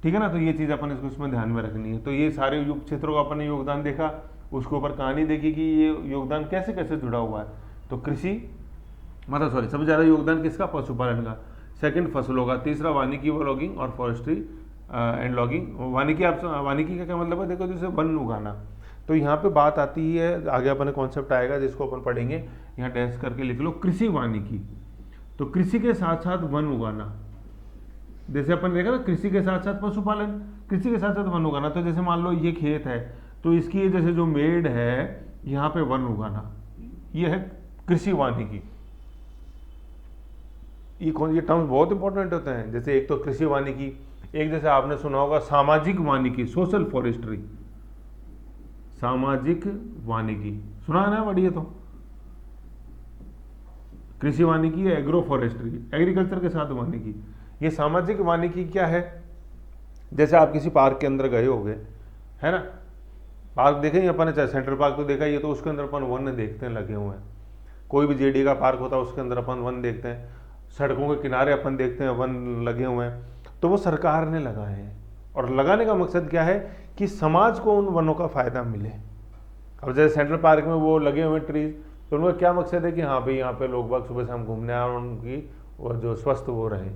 ठीक है ना? तो ये चीज़ अपन इसको इसमें ध्यान में रखनी है। तो ये सारे युग क्षेत्रों का अपन ने योगदान देखा, उसके ऊपर कहानी देखी कि ये योगदान कैसे कैसे जुड़ा हुआ है। तो कृषि सबसे ज़्यादा योगदान किसका? पशुपालन का। सेकंड फसलों का। तीसरा वानिकी व लॉगिंग और फॉरेस्ट्री एंड लॉगिंग। वानिकी का क्या मतलब है? देखो, जैसे वन उगाना। तो यहाँ पे बात आती है, आगे अपन कॉन्सेप्ट आएगा जिसको अपन पढ़ेंगे, यहाँ डैश करके लिख लो, कृषि वानिकी। तो कृषि के साथ साथ वन उगाना, जैसे अपन देखा ना, कृषि के साथ साथ पशुपालन, कृषि के साथ साथ वन उगाना। तो जैसे मान लो ये खेत है, तो इसकी जैसे जो मेड़ है यहाँ पे वन उगाना, ये है कृषि वानिकी। ये टर्म्स बहुत इंपॉर्टेंट होते हैं। जैसे एक तो कृषि वानिकी, एक जैसे आपने सुना होगा सामाजिक वानिकी, सोशल फॉरेस्ट्री। सामाजिक वानिकी सुना है ना? बढ़िया। तो कृषि वानिकी है एग्रो फॉरेस्ट्री, एग्रीकल्चर के साथ वानिकी। ये सामाजिक वानिकी क्या है? जैसे आप किसी पार्क के अंदर गए होंगे, है ना? पार्क देखे ही अपन ने, चाहे सेंट्रल पार्क तो देखा ही है, तो उसके अंदर अपन वन देखते हैं लगे हुए हैं। कोई भी जेडी का पार्क होता है उसके अंदर अपन वन देखते हैं, सड़कों के किनारे अपन देखते हैं वन लगे हुए हैं। तो वो सरकार ने लगाए हैं, और लगाने का मकसद क्या है? कि समाज को उन वनों का फायदा मिले। अब जैसे सेंट्रल पार्क में वो लगे हुए ट्रीज, तो उनका क्या मकसद है कि हाँ भाई यहाँ पे लोग बाग सुबह शाम घूमने आए और उनकी वो जो स्वस्थ वो रहे।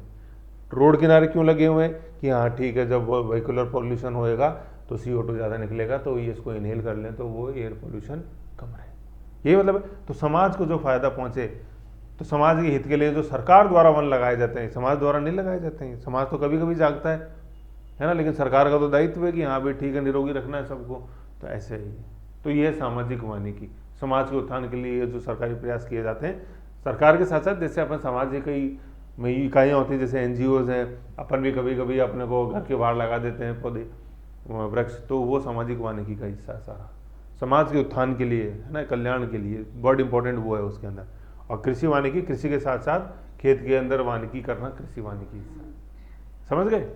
रोड किनारे क्यों लगे हुए हैं? कि हाँ ठीक है, जब वो व्हीकुलर पॉल्यूशन होएगा तो CO2 ज़्यादा निकलेगा, तो ये इसको इनहेल कर लें तो वो एयर पोल्यूशन कम रहे। ये मतलब तो समाज को जो फायदा पहुँचे, तो समाज के हित के लिए जो सरकार द्वारा वन लगाए जाते हैं, समाज द्वारा नहीं लगाए जाते हैं। समाज तो कभी कभी जागता है ना? लेकिन सरकार का तो दायित्व है कि हाँ भाई ठीक है, निरोगी रखना है सबको। तो ऐसे ही, तो ये सामाजिक वानिकी, समाज के उत्थान के लिए जो सरकारी प्रयास किए जाते हैं। सरकार के साथ साथ जैसे अपन समाज की कई इकाइयाँ होती हैं, जैसे NGOs हैं, अपन भी कभी कभी अपने को घर के बाहर लगा देते हैं पौधे, वृक्ष, तो वो सामाजिक वानिकी का हिस्सा है सारा, समाज के उत्थान के लिए है ना, कल्याण के लिए बहुत इंपॉर्टेंट वो है उसके अंदर। और कृषि वानिकी, कृषि के साथ साथ खेत के अंदर वानिकी करना कृषि वानिकी हिस्सा है। समझ गए?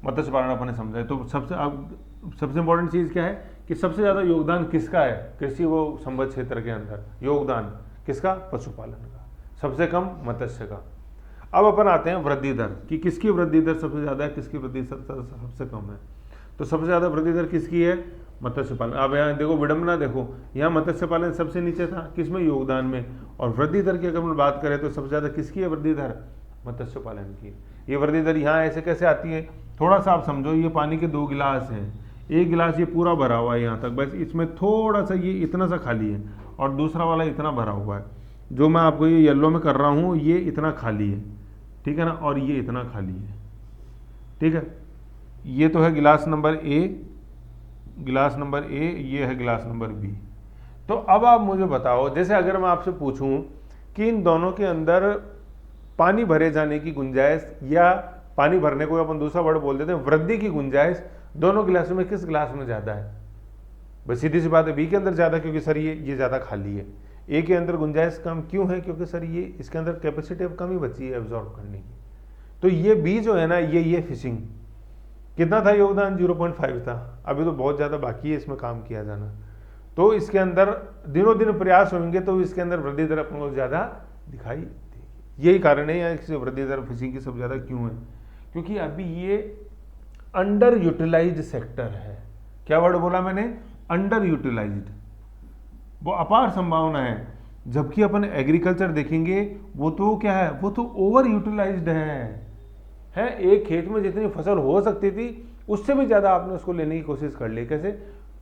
मत्स्य पालन अपन ने समझा है। तो सबसे इंपॉर्टेंट चीज़ क्या है कि सबसे ज़्यादा योगदान किसका है कृषि वो संबद्ध क्षेत्र के अंदर? योगदान किसका? पशुपालन का। सबसे कम मत्स्य का। अब अपन आते हैं वृद्धि दर कि किसकी वृद्धि दर सबसे ज़्यादा है, किसकी वृद्धि सबसे कम है। तो सबसे ज़्यादा वृद्धि दर किसकी है? मत्स्य पालन। अब यहाँ देखो विडम्बना, देखो यहाँ मत्स्य पालन सबसे नीचे था, किसमें? योगदान में। और वृद्धि दर की अगर हम बात करें तो सबसे ज़्यादा किसकी है वृद्धि दर? मत्स्य पालन की। ये वृद्धि दर यहाँ ऐसे कैसे आती है? थोड़ा सा आप समझो, ये पानी के 2 गिलास हैं, एक गिलास ये पूरा भरा हुआ है यहाँ तक, बस इसमें थोड़ा सा ये इतना सा खाली है और दूसरा वाला इतना भरा हुआ है। जो मैं आपको ये येलो में कर रहा हूँ ये इतना खाली है, ठीक है ना, और ये इतना खाली है, ठीक है। ये तो है गिलास नंबर ए, ये है गिलास नंबर बी। तो अब आप मुझे बताओ, जैसे अगर मैं आपसे पूछूं कि इन दोनों के अंदर पानी भरे जाने की गुंजाइश, या पानी भरने को अपन दूसरा वर्ड बोल देते हैं वृद्धि की गुंजाइश, दोनों गिलासों में किस गिलास में ज़्यादा है? बस सीधी सी बात है, बी के अंदर ज़्यादा, क्योंकि सर ये ज़्यादा खाली है। ए के अंदर गुंजाइश कम क्यों है? क्योंकि सर ये इसके अंदर कैपेसिटी अब कम ही बची है एब्जॉर्ब करने की। तो ये बी जो है ना, ये फिशिंग कितना था योगदान? 0.5 था। अभी तो बहुत ज़्यादा बाकी है इसमें काम किया जाना। तो इसके अंदर दिनों दिन प्रयास होंगे तो इसके अंदर वृद्धि दर अपन को ज़्यादा दिखाई देगी। यही कारण है यहाँ वृद्धि दर फिशिंग की सब ज़्यादा क्यों है, क्योंकि अभी ये अंडर यूटिलाइज्ड सेक्टर है। क्या वर्ड बोला मैंने? Underutilised. वो अपार संभावना है, जबकि अपन एग्रीकल्चर देखेंगे वो तो क्या है, वो तो ओवर यूटिलाइज्ड है। एक खेत में जितनी फसल हो सकती थी उससे भी ज़्यादा आपने उसको लेने की कोशिश कर ली। कैसे?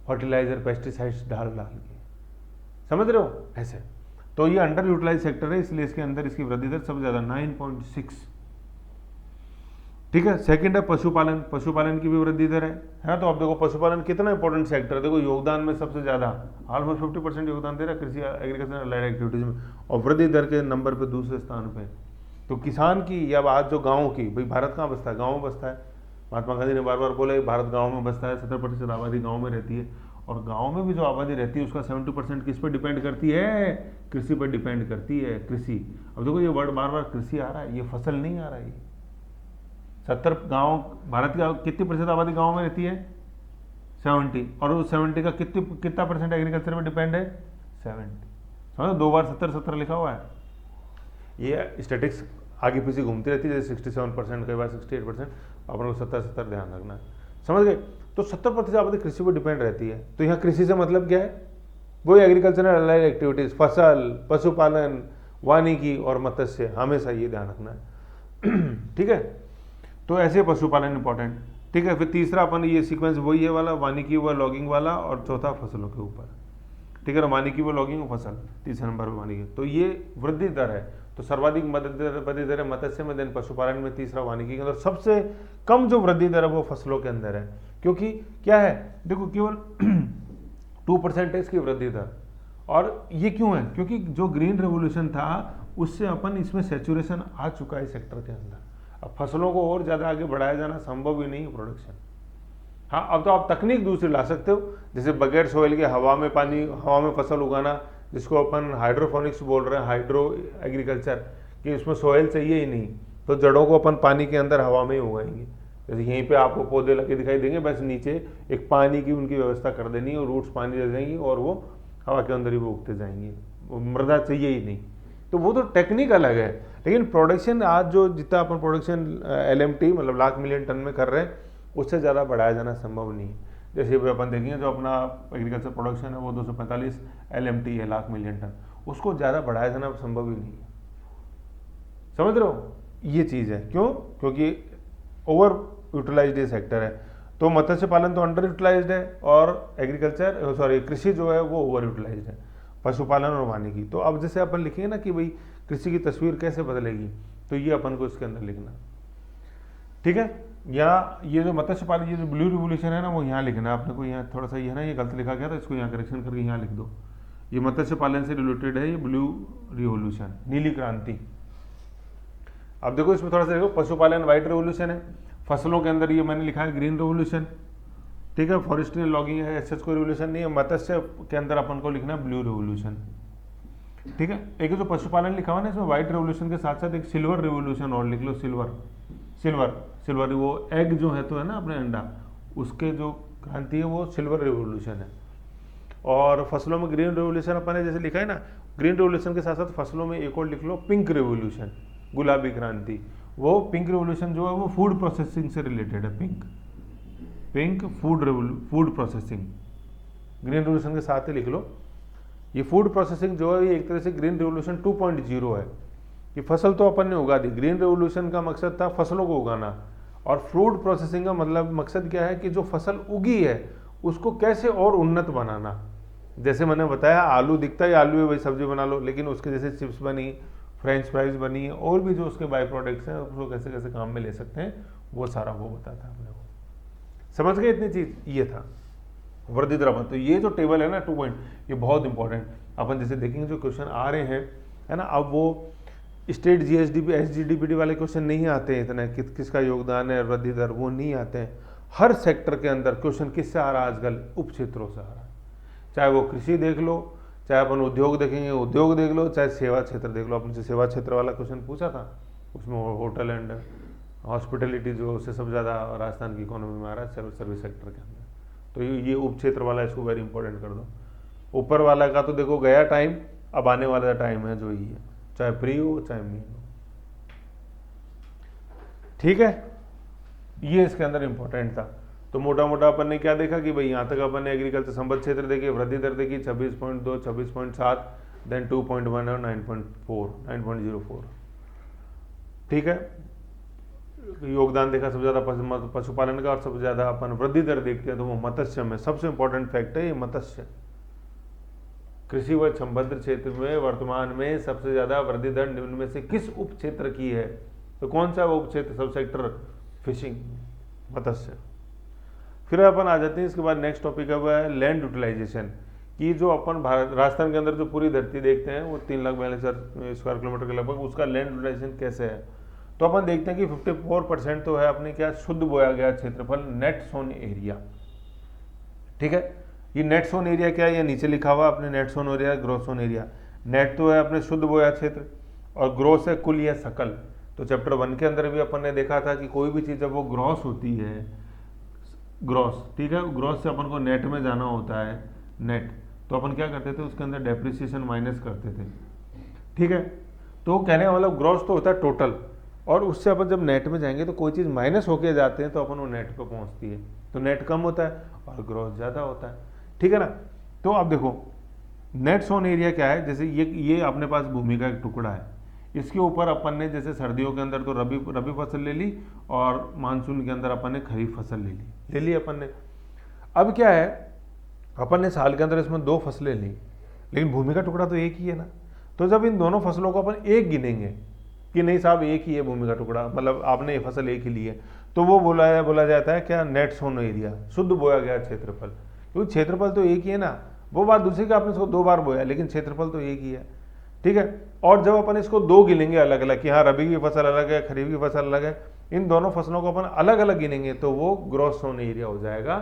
फर्टिलाइजर, पेस्टिसाइड्स डाल के। समझ रहे हो? ऐसे। तो ये अंडर यूटिलाइज सेक्टर है, इसलिए इसके अंदर इसकी वृद्धि दर सबसे ज़्यादा 9.6, ठीक है। सेकंड है पशुपालन। पशुपालन की भी वृद्धि दर है। तो अब देखो पशुपालन कितना इंपॉर्टेंट सेक्टर है, देखो योगदान में सबसे ज़्यादा ऑलमोस्ट 50% योगदान दे रहा है कृषि एग्रीकल्चर अलाइड एक्टिविटीज़ में, और वृद्धि दर के नंबर पे दूसरे स्थान पे। तो किसान की, या आज जो गाँव की, भाई भारत कहाँ बसता है? गाँव में बसता है। महात्मा गांधी ने बार बार बोला भारत गाँव में बसता है, 70% आबादी गाँव में रहती है, और गाँव में भी जो आबादी रहती है उसका 70% किस पर डिपेंड करती है? कृषि पर डिपेंड करती है। कृषि, अब देखो ये वर्ड बार बार कृषि आ रहा है, ये फसल नहीं आ रहा है। 70 गाँव, भारत का कितनी प्रतिशत आबादी गाँव में रहती है? 70, और उस 70 का कितना परसेंट एग्रीकल्चर पर डिपेंड है? 70। समझो 2 बार 70 लिखा हुआ है। ये स्टैटिक्स आगे पीछे घूमती रहती है, जैसे 67%, कई बार 68%, अपन को 70 ध्यान रखना है। समझ गए? तो 70% आबादी कृषि पर डिपेंड रहती है। तो यहाँ कृषि से मतलब क्या है? वही एग्रीकल्चरल अलाइड एक्टिविटीज़, फसल, पशुपालन, वानिकी और मत्स्य, हमेशा ये ध्यान रखना है। ठीक है, तो ऐसे पशुपालन इंपॉर्टेंट। ठीक है, फिर तीसरा अपन ये सीक्वेंस वही है वाला, वानिकी व लॉगिंग वाला, और चौथा फसलों के ऊपर। ठीक है ना, वानिकी व लॉगिंग और फसल, तीसरे नंबर पर वानिकी। तो ये वृद्धि दर है। तो सर्वाधिक वृद्धि दर है मत्स्य में, देन पशुपालन में, तीसरा वानिकी के अंदर। सबसे कम जो वृद्धि दर है वो फसलों के अंदर है, क्योंकि क्या है, देखो केवल 2% है इसकी वृद्धि दर। और ये क्यों है? क्योंकि जो ग्रीन रेवोल्यूशन था उससे अपन इसमें सैचुरेशन आ चुका है सेक्टर के अंदर। अब फसलों को और ज़्यादा आगे बढ़ाया जाना संभव ही नहीं है, प्रोडक्शन। हाँ, अब तो आप तकनीक दूसरी ला सकते हो, जैसे बगैर सोइल के हवा में पानी, हवा में फसल उगाना, जिसको अपन हाइड्रोफोनिक्स बोल रहे हैं, हाइड्रो एग्रीकल्चर, कि उसमें सोइल चाहिए ही नहीं, तो जड़ों को अपन पानी के अंदर हवा में ही उगाएंगे। जैसे यहीं पे आपको पौधे लगे दिखाई देंगे, बस नीचे एक पानी की उनकी व्यवस्था कर देनी है और रूट्स पानी दे देंगी और वो हवा के अंदर ही वो उगते जाएंगे, वो मृदा चाहिए ही नहीं। तो वो तो टेक्निक अलग है, लेकिन प्रोडक्शन आज जो जितना अपन प्रोडक्शन LMT मतलब लाख मिलियन टन में कर रहे हैं, उससे ज़्यादा बढ़ाया जाना संभव नहीं है। जैसे भी अपन देखेंगे जो अपना एग्रीकल्चर प्रोडक्शन है वो 245 LMT है, लाख मिलियन टन, उसको ज़्यादा बढ़ाया जाना संभव ही नहीं है। समझ रहे हो? ये चीज़ है। क्यों? क्योंकि ओवर यूटिलाइज्ड ये सेक्टर है। तो मत्स्य पालन तो अंडर यूटिलाइज्ड है, और एग्रीकल्चर कृषि जो है वो ओवर यूटिलाइज्ड है, पशुपालन और वानिकी। तो अब जैसे अपन लिखेंगे ना कि भाई कृषि की तस्वीर कैसे बदलेगी, तो ये अपन को इसके अंदर लिखना, ठीक है। यहाँ ये जो मत्स्य पालन, ये जो ब्लू रिवोल्यूशन है ना, वो यहाँ लिखना है आपने को। यहाँ थोड़ा सा ये है ना, ये गलत लिखा गया था, इसको यहाँ करेक्शन करके यहाँ लिख दो। ये मत्स्य पालन से रिलेटेड है, ये ब्लू रिवोल्यूशन, नीली क्रांति। अब देखो इसमें थोड़ा सा देखो, पशुपालन व्हाइट रिवोल्यूशन है, फसलों के अंदर ये मैंने लिखा है ग्रीन रिवोल्यूशन, ठीक है, फॉरेस्ट्री लॉगिंग है, ऐसा कोई रेवोल्यूशन नहीं है। मत्स्य के अंदर अपन को लिखना है ब्लू रेवोल्यूशन, ठीक है। एक जो पशुपालन लिखा हुआ ना, इसमें व्हाइट रेवोल्यूशन के साथ साथ एक सिल्वर रेवोल्यूशन और लिख लो, सिल्वर वो एग जो है तो है ना अपने अंडा, उसके जो क्रांति है वो सिल्वर रेवोल्यूशन है। और फसलों में ग्रीन रेवोल्यूशन अपन ने जैसे लिखा है ना, ग्रीन रेवोल्यूशन के साथ साथ फसलों में एक और लिख लो पिंक रेवोल्यूशन, गुलाबी क्रांति। वो पिंक रेवोल्यूशन जो है वो फूड प्रोसेसिंग से रिलेटेड है, pink food processing, green revolution के साथ ही लिख लो। ये फूड प्रोसेसिंग जो है ये एक तरह से ग्रीन रेवोल्यूशन 2.0 है कि फसल तो अपन ने उगा दी। ग्रीन रेवोल्यूशन का मकसद था फसलों को उगाना, और फूड प्रोसेसिंग का मतलब मकसद क्या है कि जो फसल उगी है उसको कैसे और उन्नत बनाना। जैसे मैंने बताया आलू दिखता है आलू है, वही सब्जी बना लो, लेकिन उसके जैसे चिप्स बनी, फ्रेंच फ्राइज बनी, और भी जो उसके बाई प्रोडक्ट्स हैं उसको कैसे कैसे काम में ले सकते हैं, वो सारा वो बताता है अपने को। समझ गए इतनी चीज, ये था वर्धित रमन। तो ये जो टेबल है ना 2 पॉइंट, ये बहुत इंपॉर्टेंट। अपन जैसे देखेंगे जो क्वेश्चन आ रहे हैं है ना, अब वो स्टेट जीएसडीपी एसजीडीपीटी वाले क्वेश्चन नहीं आते हैं इतना, किसका योगदान है वृद्धि दर, वो नहीं आते हैं। हर सेक्टर के अंदर क्वेश्चन किससे आ रहा है आजकल, उप क्षेत्रों से आ रहा है। चाहे वो कृषि देख लो, चाहे अपन उद्योग देखेंगे उद्योग देख लो, चाहे सेवा क्षेत्र देख लो। अपन से सेवा क्षेत्र वाला क्वेश्चन पूछा था, उसमें होटल एंड हॉस्पिटलिटी जो उससे सब ज़्यादा राजस्थान की इकोनॉमी में आ रहा है सर्विस सेक्टर के अंदर। तो ये उप क्षेत्र वाला इसको वेरी इंपॉर्टेंट कर दो। ऊपर वाला का तो देखो गया टाइम, अब आने वाला टाइम है जो ही है, चाहे प्री हो चाहे मीन हो, ठीक है। ये इसके अंदर इंपॉर्टेंट था। तो मोटा मोटा अपन ने क्या देखा कि भाई यहाँ तक अपन ने एग्रीकल्चर संबद्ध क्षेत्र देखी, वृद्धि दर देखी 26.2, 26.7, देन 2.1 और 9.04, ठीक है। योगदान देखा सबसे ज्यादा पशुपालन का, और सबसे ज्यादा अपन वृद्धि दर देखते हैं तो वो मत्स्य में। सबसे इंपॉर्टेंट फैक्ट है ये मत्स्य। कृषि व संबद्ध क्षेत्र में वर्तमान में सबसे ज्यादा वृद्धि दर निम्न में से किस उप क्षेत्र की है, तो कौन सा उप क्षेत्र, सब सेक्टर, फिशिंग, मत्स्य। फिर अपन आ जाते हैं इसके बाद नेक्स्ट टॉपिक है वो है लैंड यूटिलाइजेशन, कि जो अपन राजस्थान के अंदर जो पूरी धरती देखते हैं वो 3,42,000 स्क्वायर किलोमीटर के लगभग, उसका लैंड यूटिलाइजेशन कैसे है। तो अपन देखते हैं कि 54% तो है अपने क्या, शुद्ध बोया गया क्षेत्रफल, नेट सोन एरिया, ठीक है। ये नेट सोन एरिया क्या है, ये नीचे लिखा हुआ अपने net sown area, gross sown area. Net तो है अपने शुद्ध बोया क्षेत्र, और ग्रॉस है कुल या सकल। तो चैप्टर 1 के अंदर भी अपन ने देखा था कि कोई भी चीज़ जब वो ग्रॉस होती है, ग्रॉस, ठीक है, ग्रॉस से अपन को नेट में जाना होता है, नेट, तो अपन क्या करते थे उसके अंदर डेप्रिसिएशन माइनस करते थे, ठीक है। तो कहने का मतलब ग्रॉस तो होता है टोटल, और उससे अपन जब नेट में जाएंगे तो कोई चीज़ माइनस होके जाते हैं तो अपन वो नेट पे पहुंचती है, तो नेट कम होता है और ग्रॉस ज़्यादा होता है, ठीक है ना। तो अब देखो नेट सोन एरिया क्या है, जैसे ये अपने पास भूमि का एक टुकड़ा है, इसके ऊपर अपन ने जैसे सर्दियों के अंदर तो रबी फसल ले ली, और मानसून के अंदर अपन ने खरीफ फसल ले ली अपन ने। अब क्या है, अपन ने साल के अंदर इसमें 2 फसलें ली, लेकिन भूमि का टुकड़ा तो एक ही है ना। तो जब इन दोनों फसलों को अपन एक गिनेंगे कि नहीं साहब एक ही है भूमि का टुकड़ा, मतलब आपने ये फसल एक ही ली है, तो वो बोला जाता है क्या, नेट सोन एरिया, शुद्ध बोया गया क्षेत्रफल। क्योंकि क्षेत्रफल तो एक ही है ना, वो बात दूसरी का आपने इसको 2 बार बोया, लेकिन क्षेत्रफल तो एक ही है, ठीक है। और जब अपन इसको 2 गिनेंगे अलग अलग कि हाँ रबी की फसल अलग है, खरीफ की फसल अलग है, इन दोनों फसलों को अपन अलग अलग गिनेंगे तो वो ग्रॉस सोन एरिया हो जाएगा,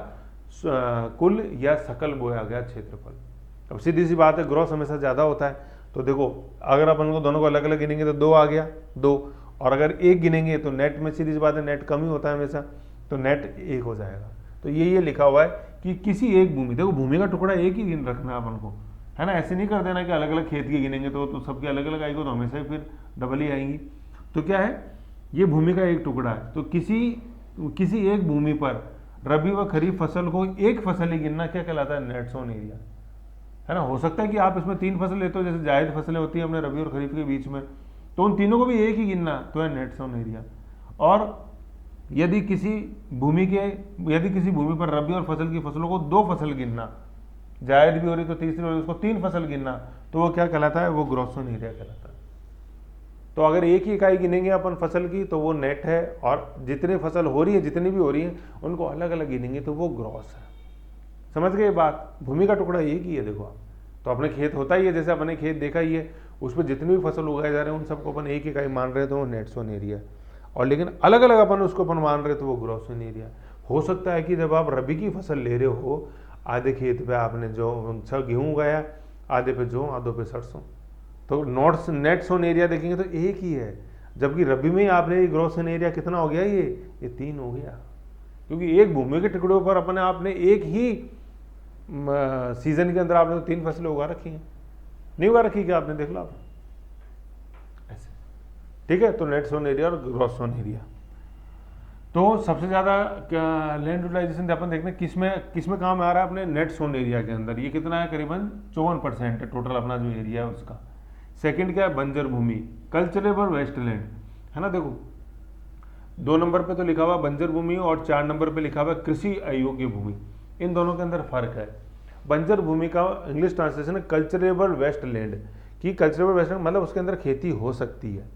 कुल या सकल बोया गया क्षेत्रफल। अब सीधी सी बात है, ग्रॉस हमेशा ज़्यादा होता है, तो देखो अगर अपन को दोनों को अलग अलग गिनेंगे तो 2 आ गया 2, और अगर एक गिनेंगे तो नेट में सीधी सी बात है नेट कम ही होता है हमेशा, तो नेट 1 हो जाएगा। तो ये लिखा हुआ है कि किसी एक भूमि, देखो भूमि का टुकड़ा एक ही गिन रखना है अपन को, है ना। ऐसे नहीं कर देना कि अलग अलग खेत की गिनेंगे तो सबकी अलग अलग आएगी, तो हमेशा ही फिर डबल ही आएंगी। तो क्या है, ये भूमि का एक टुकड़ा है, तो किसी एक भूमि पर रबी व खरीफ फसल को एक फसल ही गिनना क्या कहलाता है, नेट सोन एरिया, है ना। हो सकता है कि आप इसमें 3 फसल लेते हो, जैसे जायद फसलें होती है अपने रबी और खरीफ के बीच में, तो उन तीनों को भी एक ही गिनना तो है नेट सोन एरिया। और यदि किसी भूमि पर रबी और फसल की फसलों को 2 फसल गिनना, जायद भी हो रही तो तीसरी हो रही, उसको 3 फसल गिनना, तो वो क्या कहलाता है, वो ग्रॉस सोन एरिया कहलाता है। तो अगर एक ही इकाई गिनेंगे अपन फसल की तो वो नेट है, और जितनी फसल हो रही है, जितनी भी हो रही है, उनको अलग अलग गिनेंगे तो वो ग्रॉस है। समझ गए बात, भूमि का टुकड़ा एक ही है। देखो आप, तो अपने खेत होता ही है, जैसे अपने खेत देखा ही है, उस पर जितनी भी फसल उगाए जा रहे हैं उन सबको अपन एक इकाई मान रहे हैं तो वो नेट सोन एरिया, और लेकिन अलग अलग अपन उसको अपन मान रहे तो वो ग्रॉस सोन एरिया। हो सकता है कि जब आप रबी की फसल ले रहे हो, आधे खेत पे आपने जो गेहूँ उगाया, आधे पे जौ, आधे पे सरसों, तो नेट सोन एरिया देखेंगे तो एक ही है, जबकि रबी में ही आपने ग्रॉस सोन एरिया कितना हो गया, ये 3 हो गया, क्योंकि एक भूमि के टुकड़े पर अपने आपने एक ही सीजन के अंदर आपने 3 फसलें उगा रखी हैं, नहीं उगा रखी क्या आपने, देख लो आप ऐसे, ठीक है। तो नेट सोन एरिया और ग्रॉस सोन एरिया, तो सबसे ज़्यादा लैंड यूटिलाइजेशन अपन देखते हैं किस में काम आ रहा है अपने नेट सोन एरिया के अंदर, ये कितना है, करीबन 54% है टोटल अपना जो एरिया है उसका। सेकंड क्या है, बंजर भूमि, कल्चरेबल वेस्टलैंड, है ना। देखो 2 नंबर पे तो लिखा हुआ बंजर भूमि और 4 नंबर पे लिखा हुआ कृषि अयोग्य भूमि, इन दोनों के अंदर फर्क है। बंजर भूमि का इंग्लिश ट्रांसलेशन है कल्चरेबल वेस्टलैंड, कि कल्चरेबल वेस्टलैंड मतलब उसके अंदर खेती हो सकती है,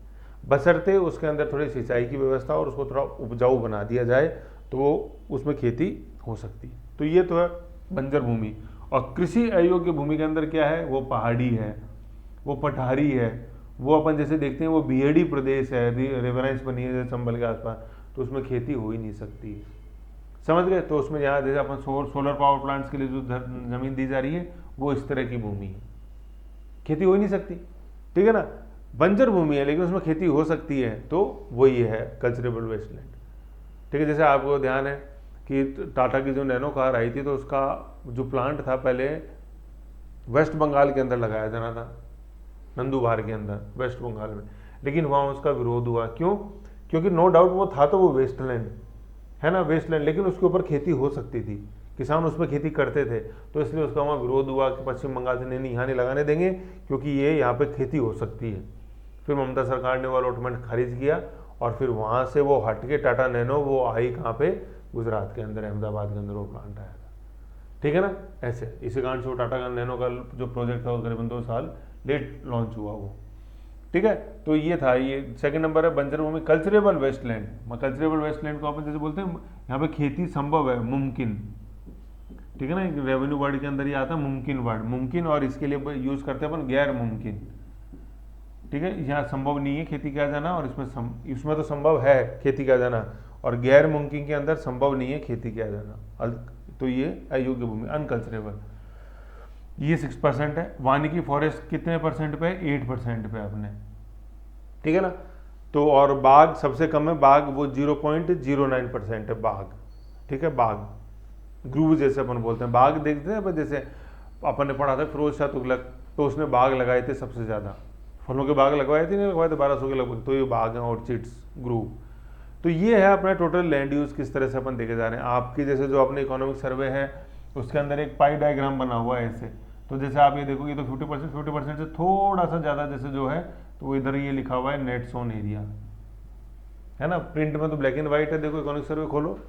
बशर्ते उसके अंदर थोड़ी सिंचाई की व्यवस्था और उसको थोड़ा उपजाऊ बना दिया जाए तो वो उसमें खेती हो सकती है। तो ये तो है बंजर भूमि। और कृषि अयोग्य भूमि के अंदर क्या है, वो पहाड़ी है, वो पठारी है, वो अपन जैसे देखते हैं वो बीहड़ी प्रदेश है, रिवराइंस बनी है जैसे चंबल के आसपास, तो उसमें खेती हो ही नहीं सकती है, समझ गए। तो उसमें यहाँ जैसे अपन सोलर पावर प्लांट्स के लिए जो जमीन दी जा रही है वो इस तरह की भूमि है, खेती हो ही नहीं सकती, ठीक है ना। बंजर भूमि है लेकिन उसमें खेती हो सकती है, तो वो ये है कल्चरेबल वेस्टलैंड, ठीक है। जैसे आपको ध्यान है कि टाटा की जो नैनो कार आई थी तो उसका जो प्लांट था पहले वेस्ट बंगाल के अंदर लगाया जाना था, नंदुबार के अंदर वेस्ट बंगाल में, लेकिन वहाँ उसका विरोध हुआ, क्यों, क्योंकि नो डाउट वो था तो वो वेस्टलैंड है ना, वेस्टलैंड, लेकिन उसके ऊपर खेती हो सकती थी, किसान उसमें खेती करते थे, तो इसलिए उसका वहाँ विरोध हुआ कि पश्चिम बंगाल से नहीं यहाँ नहीं लगाने देंगे क्योंकि ये यहाँ पे खेती हो सकती है। फिर ममता सरकार ने वो अलॉटमेंट खारिज किया और फिर वहाँ से वो हट के टाटा नैनो वो आई कहाँ पे, गुजरात के अंदर, अहमदाबाद के अंदर वो प्लांट आया था, ठीक है ना। ऐसे इसी कारण से वो टाटा का नैनो का जो प्रोजेक्ट था वो करीबन 2 साल लेट लॉन्च हुआ वो, ठीक है। तो ये था, ये सेकंड नंबर है बंजर भूमि, कल्चरेबल वेस्टलैंड। कल्चरेबल वेस्टलैंड को अपन जैसे बोलते हैं यहाँ पे खेती संभव है, मुमकिन, ठीक है ना। रेवेन्यू वर्ड के अंदर ये आता है मुमकिन वर्ड, मुमकिन, और इसके लिए यूज करते हैं अपन गैर मुमकिन, ठीक है। यहाँ संभव नहीं है खेती किया जाना और इसमें तो संभव है खेती किया जाना, और गैर मुमकिन के अंदर संभव नहीं है खेती किया जाना, तो ये अयोग्य भूमि, अनकल्चरेबल, ये 6% है। वानिकी फॉरेस्ट कितने परसेंट पे, 8% पे अपने, ठीक है ना। तो और बाग सबसे कम है, बाग वो 0.09% है बाग, ठीक है। बाग ग्रूव जैसे अपन बोलते हैं, बाग देखते हैं अपन, जैसे अपन ने पढ़ा था फिरोज शाह तुगलक, तो उसने बाग लगाए थे सबसे ज़्यादा, फलों के बाग लगवाए थे, नहीं लगवाए थे 1200 के लगभग, तो ये बाग हैं, ऑर्चिड्स, ग्रूव। तो ये है अपना टोटल लैंड यूज़ किस तरह से अपन देखे जा रहे हैं। आपकी जैसे जो अपने इकोनॉमिक सर्वे है उसके अंदर एक पाई डायग्राम बना हुआ है ऐसे, तो जैसे आप ये देखोगे तो 50% से थोड़ा सा ज़्यादा जैसे जो है, तो इधर ये लिखा हुआ है नेट सोन एरिया, है ना। प्रिंट में तो ब्लैक एंड व्हाइट है, देखो इकोनॉमिक सर्वे खोलो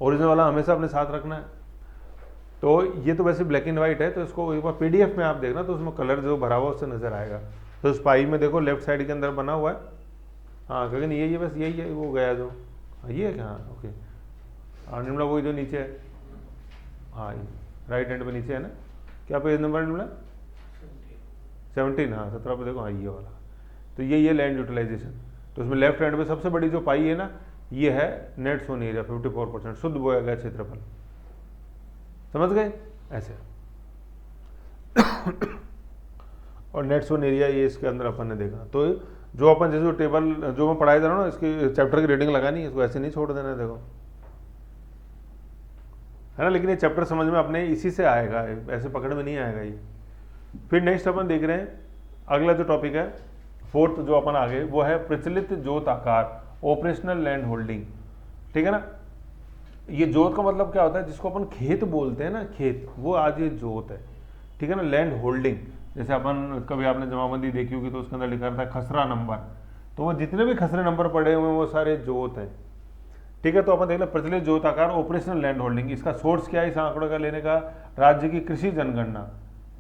ओरिजिनल वाला हमेशा अपने साथ रखना है। तो ये तो वैसे ब्लैक एंड व्हाइट है, तो इसको एक बार PDF में आप देखना तो उसमें कलर जो भरा हुआ उससे नजर आएगा। तो उस पाई में देखो लेफ्ट साइड के अंदर बना हुआ है, हाँ गगन ये बस यही है, वो गया जो, ये है क्या, हाँ ओके, हाँ निर्मला वही जो नीचे है, हाँ ये राइट हैंड में नीचे है ना, क्या पेज नंबर निर्मला 17, हाँ 17 पे देखो, हाँ ये वाला। तो ये लैंड यूटिलाइजेशन, तो उसमें लेफ्ट हैंड में सबसे बड़ी जो पाई है ना, ये है नेट सोन एरिया, 54% शुद्ध बोया गया क्षेत्रफल, समझ गए ऐसे और नेट सोन एरिया ये इसके अंदर अपन ने देखा। तो जो अपन जैसे टेबल जो मैं पढ़ाई जा रहा हूँ ना, इसके चैप्टर की रीडिंग लगानी है, इसको ऐसे नहीं छोड़ देना है, देखो है ना। लेकिन ये चैप्टर समझ में अपने इसी से आएगा, ऐसे पकड़ में नहीं आएगा ये। फिर नेक्स्ट अपन देख रहे हैं अगला जो टॉपिक है, फोर्थ जो अपन आगे, वो है प्रचलित जोत आकार, ऑपरेशनल लैंड होल्डिंग, ठीक है ना। ये जोत का मतलब क्या होता है, जिसको अपन खेत बोलते हैं ना, खेत, वो आज ये जोत है, ठीक है ना। लैंड होल्डिंग, जैसे अपन कभी आपने जमाबंदी देखी होगी तो उसके अंदर लिखा रहता है खसरा नंबर, तो वो जितने भी खसरे नंबर पड़े हुए हैं वो सारे जोत हैं, ठीक है। तो अपन देख लें प्रचलित जोत आकार, ऑपरेशनल लैंड होल्डिंग, इसका सोर्स क्या है इस आंकड़े का लेने का, राज्य की कृषि जनगणना,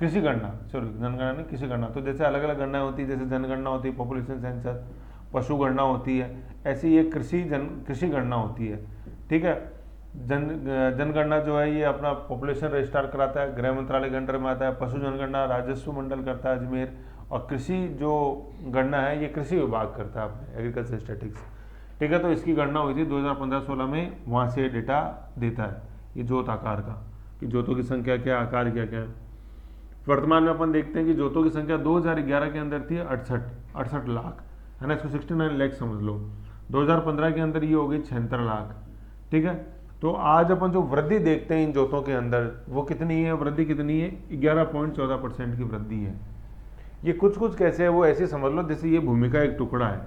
जनगणना नहीं कृषि गणना। तो जैसे अलग अलग गणना होती है, जैसे जनगणना होती है, पॉपुलेशन सेंसस, पशु गणना होती है, ऐसी ये कृषि गणना होती है, ठीक है। जनगणना जो है ये अपना पॉपुलेशन रजिस्टर कराता है, गृह मंत्रालय के अंडर में आता है। पशु जनगणना राजस्व मंडल करता है अजमेर, और कृषि जो गणना है ये कृषि विभाग करता है अपने, एग्रीकल्चर स्टैटिक्स, ठीक है। तो इसकी गणना हुई थी 2015-16 में, वहाँ से डेटा देता है ये जोत आकार का, कि जोतों की संख्या क्या, आकार क्या क्या है। वर्तमान में अपन देखते हैं कि जोतों की संख्या 2011 के अंदर थी 68 लाख, है ना, इसको 69 लाख समझ लो। 2015 के अंदर ये हो गई 76 लाख, ठीक है। तो आज अपन जो वृद्धि देखते हैं इन जोतों के अंदर, वो कितनी है, वृद्धि कितनी है, 11.14% की वृद्धि है। ये कुछ कुछ कैसे है, वो ऐसे समझ लो जैसे ये भूमि का एक टुकड़ा है,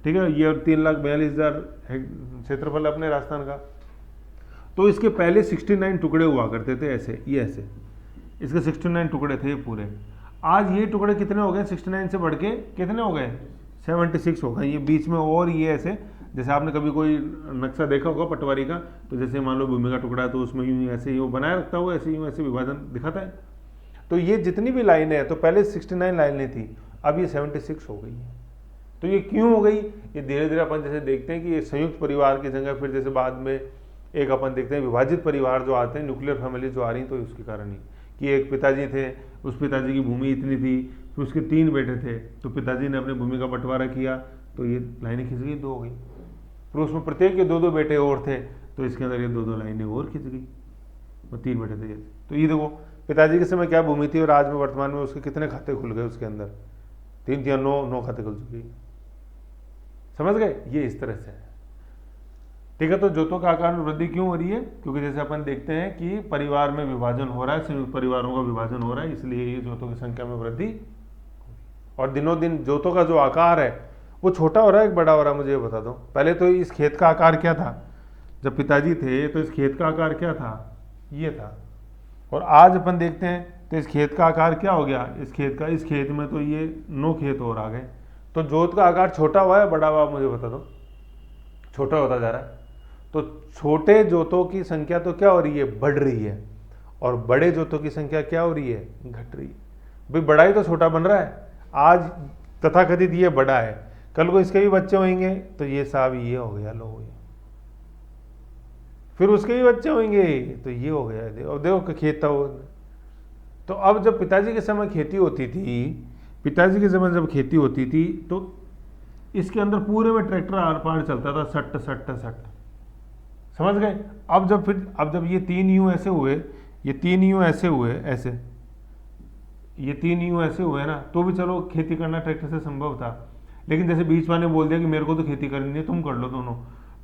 ठीक है। ये 3,42,000 क्षेत्रफल अपने राजस्थान का। तो इसके पहले 69 टुकड़े हुआ करते थे, ऐसे, ये ऐसे, इसके 69 टुकड़े थे पूरे। आज ये टुकड़े कितने हो गए, 69 से बढ़ के कितने हो गए, 76 हो गए। ये बीच में और ये ऐसे, जैसे आपने कभी कोई नक्शा देखा होगा पटवारी का, तो जैसे मान लो भूमि का टुकड़ा है तो उसमें यूँ ऐसे यूँ बनाए रखता हुआ, ऐसे यूँ ऐसे विभाजन दिखाता है। तो ये जितनी भी लाइनें हैं, तो पहले 69 लाइनें थी, अब ये 76 हो गई है। तो ये क्यों हो गई, ये धीरे धीरे अपन जैसे देखते हैं कि ये संयुक्त परिवार की जगह फिर जैसे बाद में एक अपन देखते हैं विभाजित परिवार जो आते हैं, न्यूक्लियर फैमिली जो आ रही, तो उसके कारण ही कि एक पिताजी थे, उस पिताजी की भूमि इतनी थी, फिर उसके 3 बेटे थे, तो पिताजी ने अपनी भूमि का बंटवारा किया, तो ये लाइनें खिंच गई, 2 हो गई। फिर उसमें प्रत्येक के 2-2 बेटे और थे, तो इसके अंदर ये 2-2 लाइनें और खिंच गई, वो 3 बेटे थे जैसे। तो ये देखो पिताजी के समय क्या भूमि थी और आज में वर्तमान में उसके कितने खाते खुल गए, उसके अंदर 3 या 9 खाते खुल चुके, समझ गए। ये इस तरह से है, ठीक है। तो जोतों का आकार में वृद्धि क्यों हो रही है, क्योंकि जैसे अपन देखते हैं कि परिवार में विभाजन हो रहा है, संयुक्त परिवारों का विभाजन हो रहा है, इसलिए ये जोतों की संख्या में वृद्धि। और दिनों दिन जोतों का जो आकार है वो छोटा हो रहा है कि बड़ा हो रहा है, मुझे ये बता दो। पहले तो इस खेत का आकार क्या था, जब पिताजी थे तो इस खेत का आकार क्या था, ये था। और आज अपन देखते हैं तो इस खेत का आकार क्या हो गया, इस खेत में तो ये 9 खेत और आ गए। तो जोत का आकार छोटा हुआ है बड़ा हुआ, मुझे बता दो। छोटा होता जा रहा है। तो छोटे जोतों की संख्या तो क्या हो रही है, बढ़ रही है, और बड़े जोतों की संख्या क्या हो रही है, घट रही है। भाई बड़ा ही तो छोटा बन रहा है, आज तथाकथित ये बड़ा है, कल को इसके भी बच्चे होंगे तो ये साहब ये हो गया, लो ये, फिर उसके भी बच्चे होंगे तो ये हो गया, और देखो खेत था वो। तो अब जब पिताजी के समय खेती होती थी, पिताजी के समय जब खेती होती थी तो इसके अंदर पूरे में ट्रैक्टर आर पार चलता था, सट सट सट, समझ गए। अब जब ये 3 यूं ऐसे हुए, ये 3 यूं ऐसे हुए, ऐसे ये 3 यूं ऐसे हुए ना, तो भी चलो खेती करना ट्रैक्टर से संभव था। लेकिन जैसे बीच वाले बोल दिया कि मेरे को तो खेती करनी है, तुम कर लो दोनों,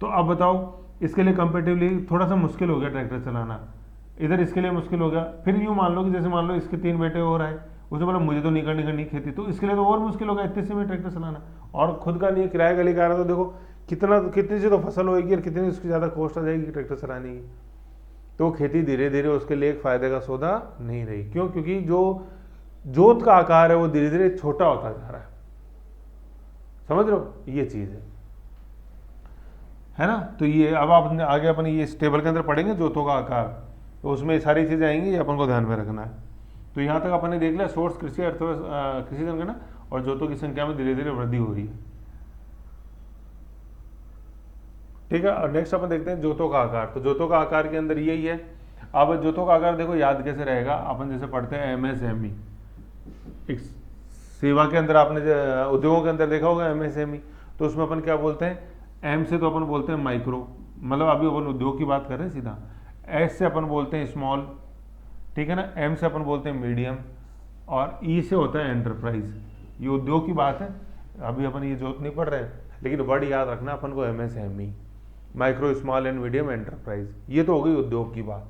तो अब बताओ इसके लिए कंपेरेटिवली थोड़ा सा मुश्किल हो गया ट्रैक्टर चलाना, इधर इसके लिए मुश्किल हो गया। फिर यूँ मान लो कि जैसे मान लो इसके 3 बेटे और आए, उसे बोला मुझे तो नहीं करनी खेती, तो इसके लिए तो और मुश्किल हो गया इतने से में ट्रैक्टर चलाना, और खुद का नहीं किराए का लेकर आ रहा, तो देखो कितनी सी तो फसल होगी और कितनी उसकी ज़्यादा कॉस्ट आ जाएगी ट्रैक्टर चलाने की। तो खेती धीरे धीरे उसके लिए एक फायदे का सौदा नहीं रही। क्यों, क्योंकि जो जोत का आकार है वो धीरे धीरे छोटा होता जा रहा है, समझ रहे हो, ये चीज़ है ना। तो ये अब आप आगे अपन ये इस टेबल के अंदर पढ़ेंगे जोतों का आकार, तो उसमें सारी चीज़ें आएंगी, ये अपन को ध्यान में रखना है। तो यहाँ तक अपन ने देख लिया सोर्स कृषि अर्थव्यवस्था, कृषि जनगणना और जोतों की संख्या में धीरे धीरे वृद्धि हो रही है, ठीक है। और नेक्स्ट अपन देखते हैं जोतों का आकार। तो जोतों का आकार के अंदर यही है। अब जोतों का आकार देखो याद कैसे रहेगा, अपन जैसे पढ़ते हैं MSME, एक सेवा के अंदर आपने उद्योगों के अंदर देखा होगा MSME, तो उसमें अपन क्या बोलते हैं, M से तो अपन बोलते हैं माइक्रो, मतलब अभी अपन उद्योग की बात कर रहे हैं सीधा। S से अपन बोलते हैं स्मॉल, ठीक है ना। M से अपन बोलते हैं मीडियम, और E से होता है एंटरप्राइज। ये उद्योग की बात है, अभी अपन ये जोत नहीं पढ़ रहे हैं, लेकिन वर्ड याद रखना अपन को MSME, micro small and medium enterprise. ये तो हो गई उद्योग की बात,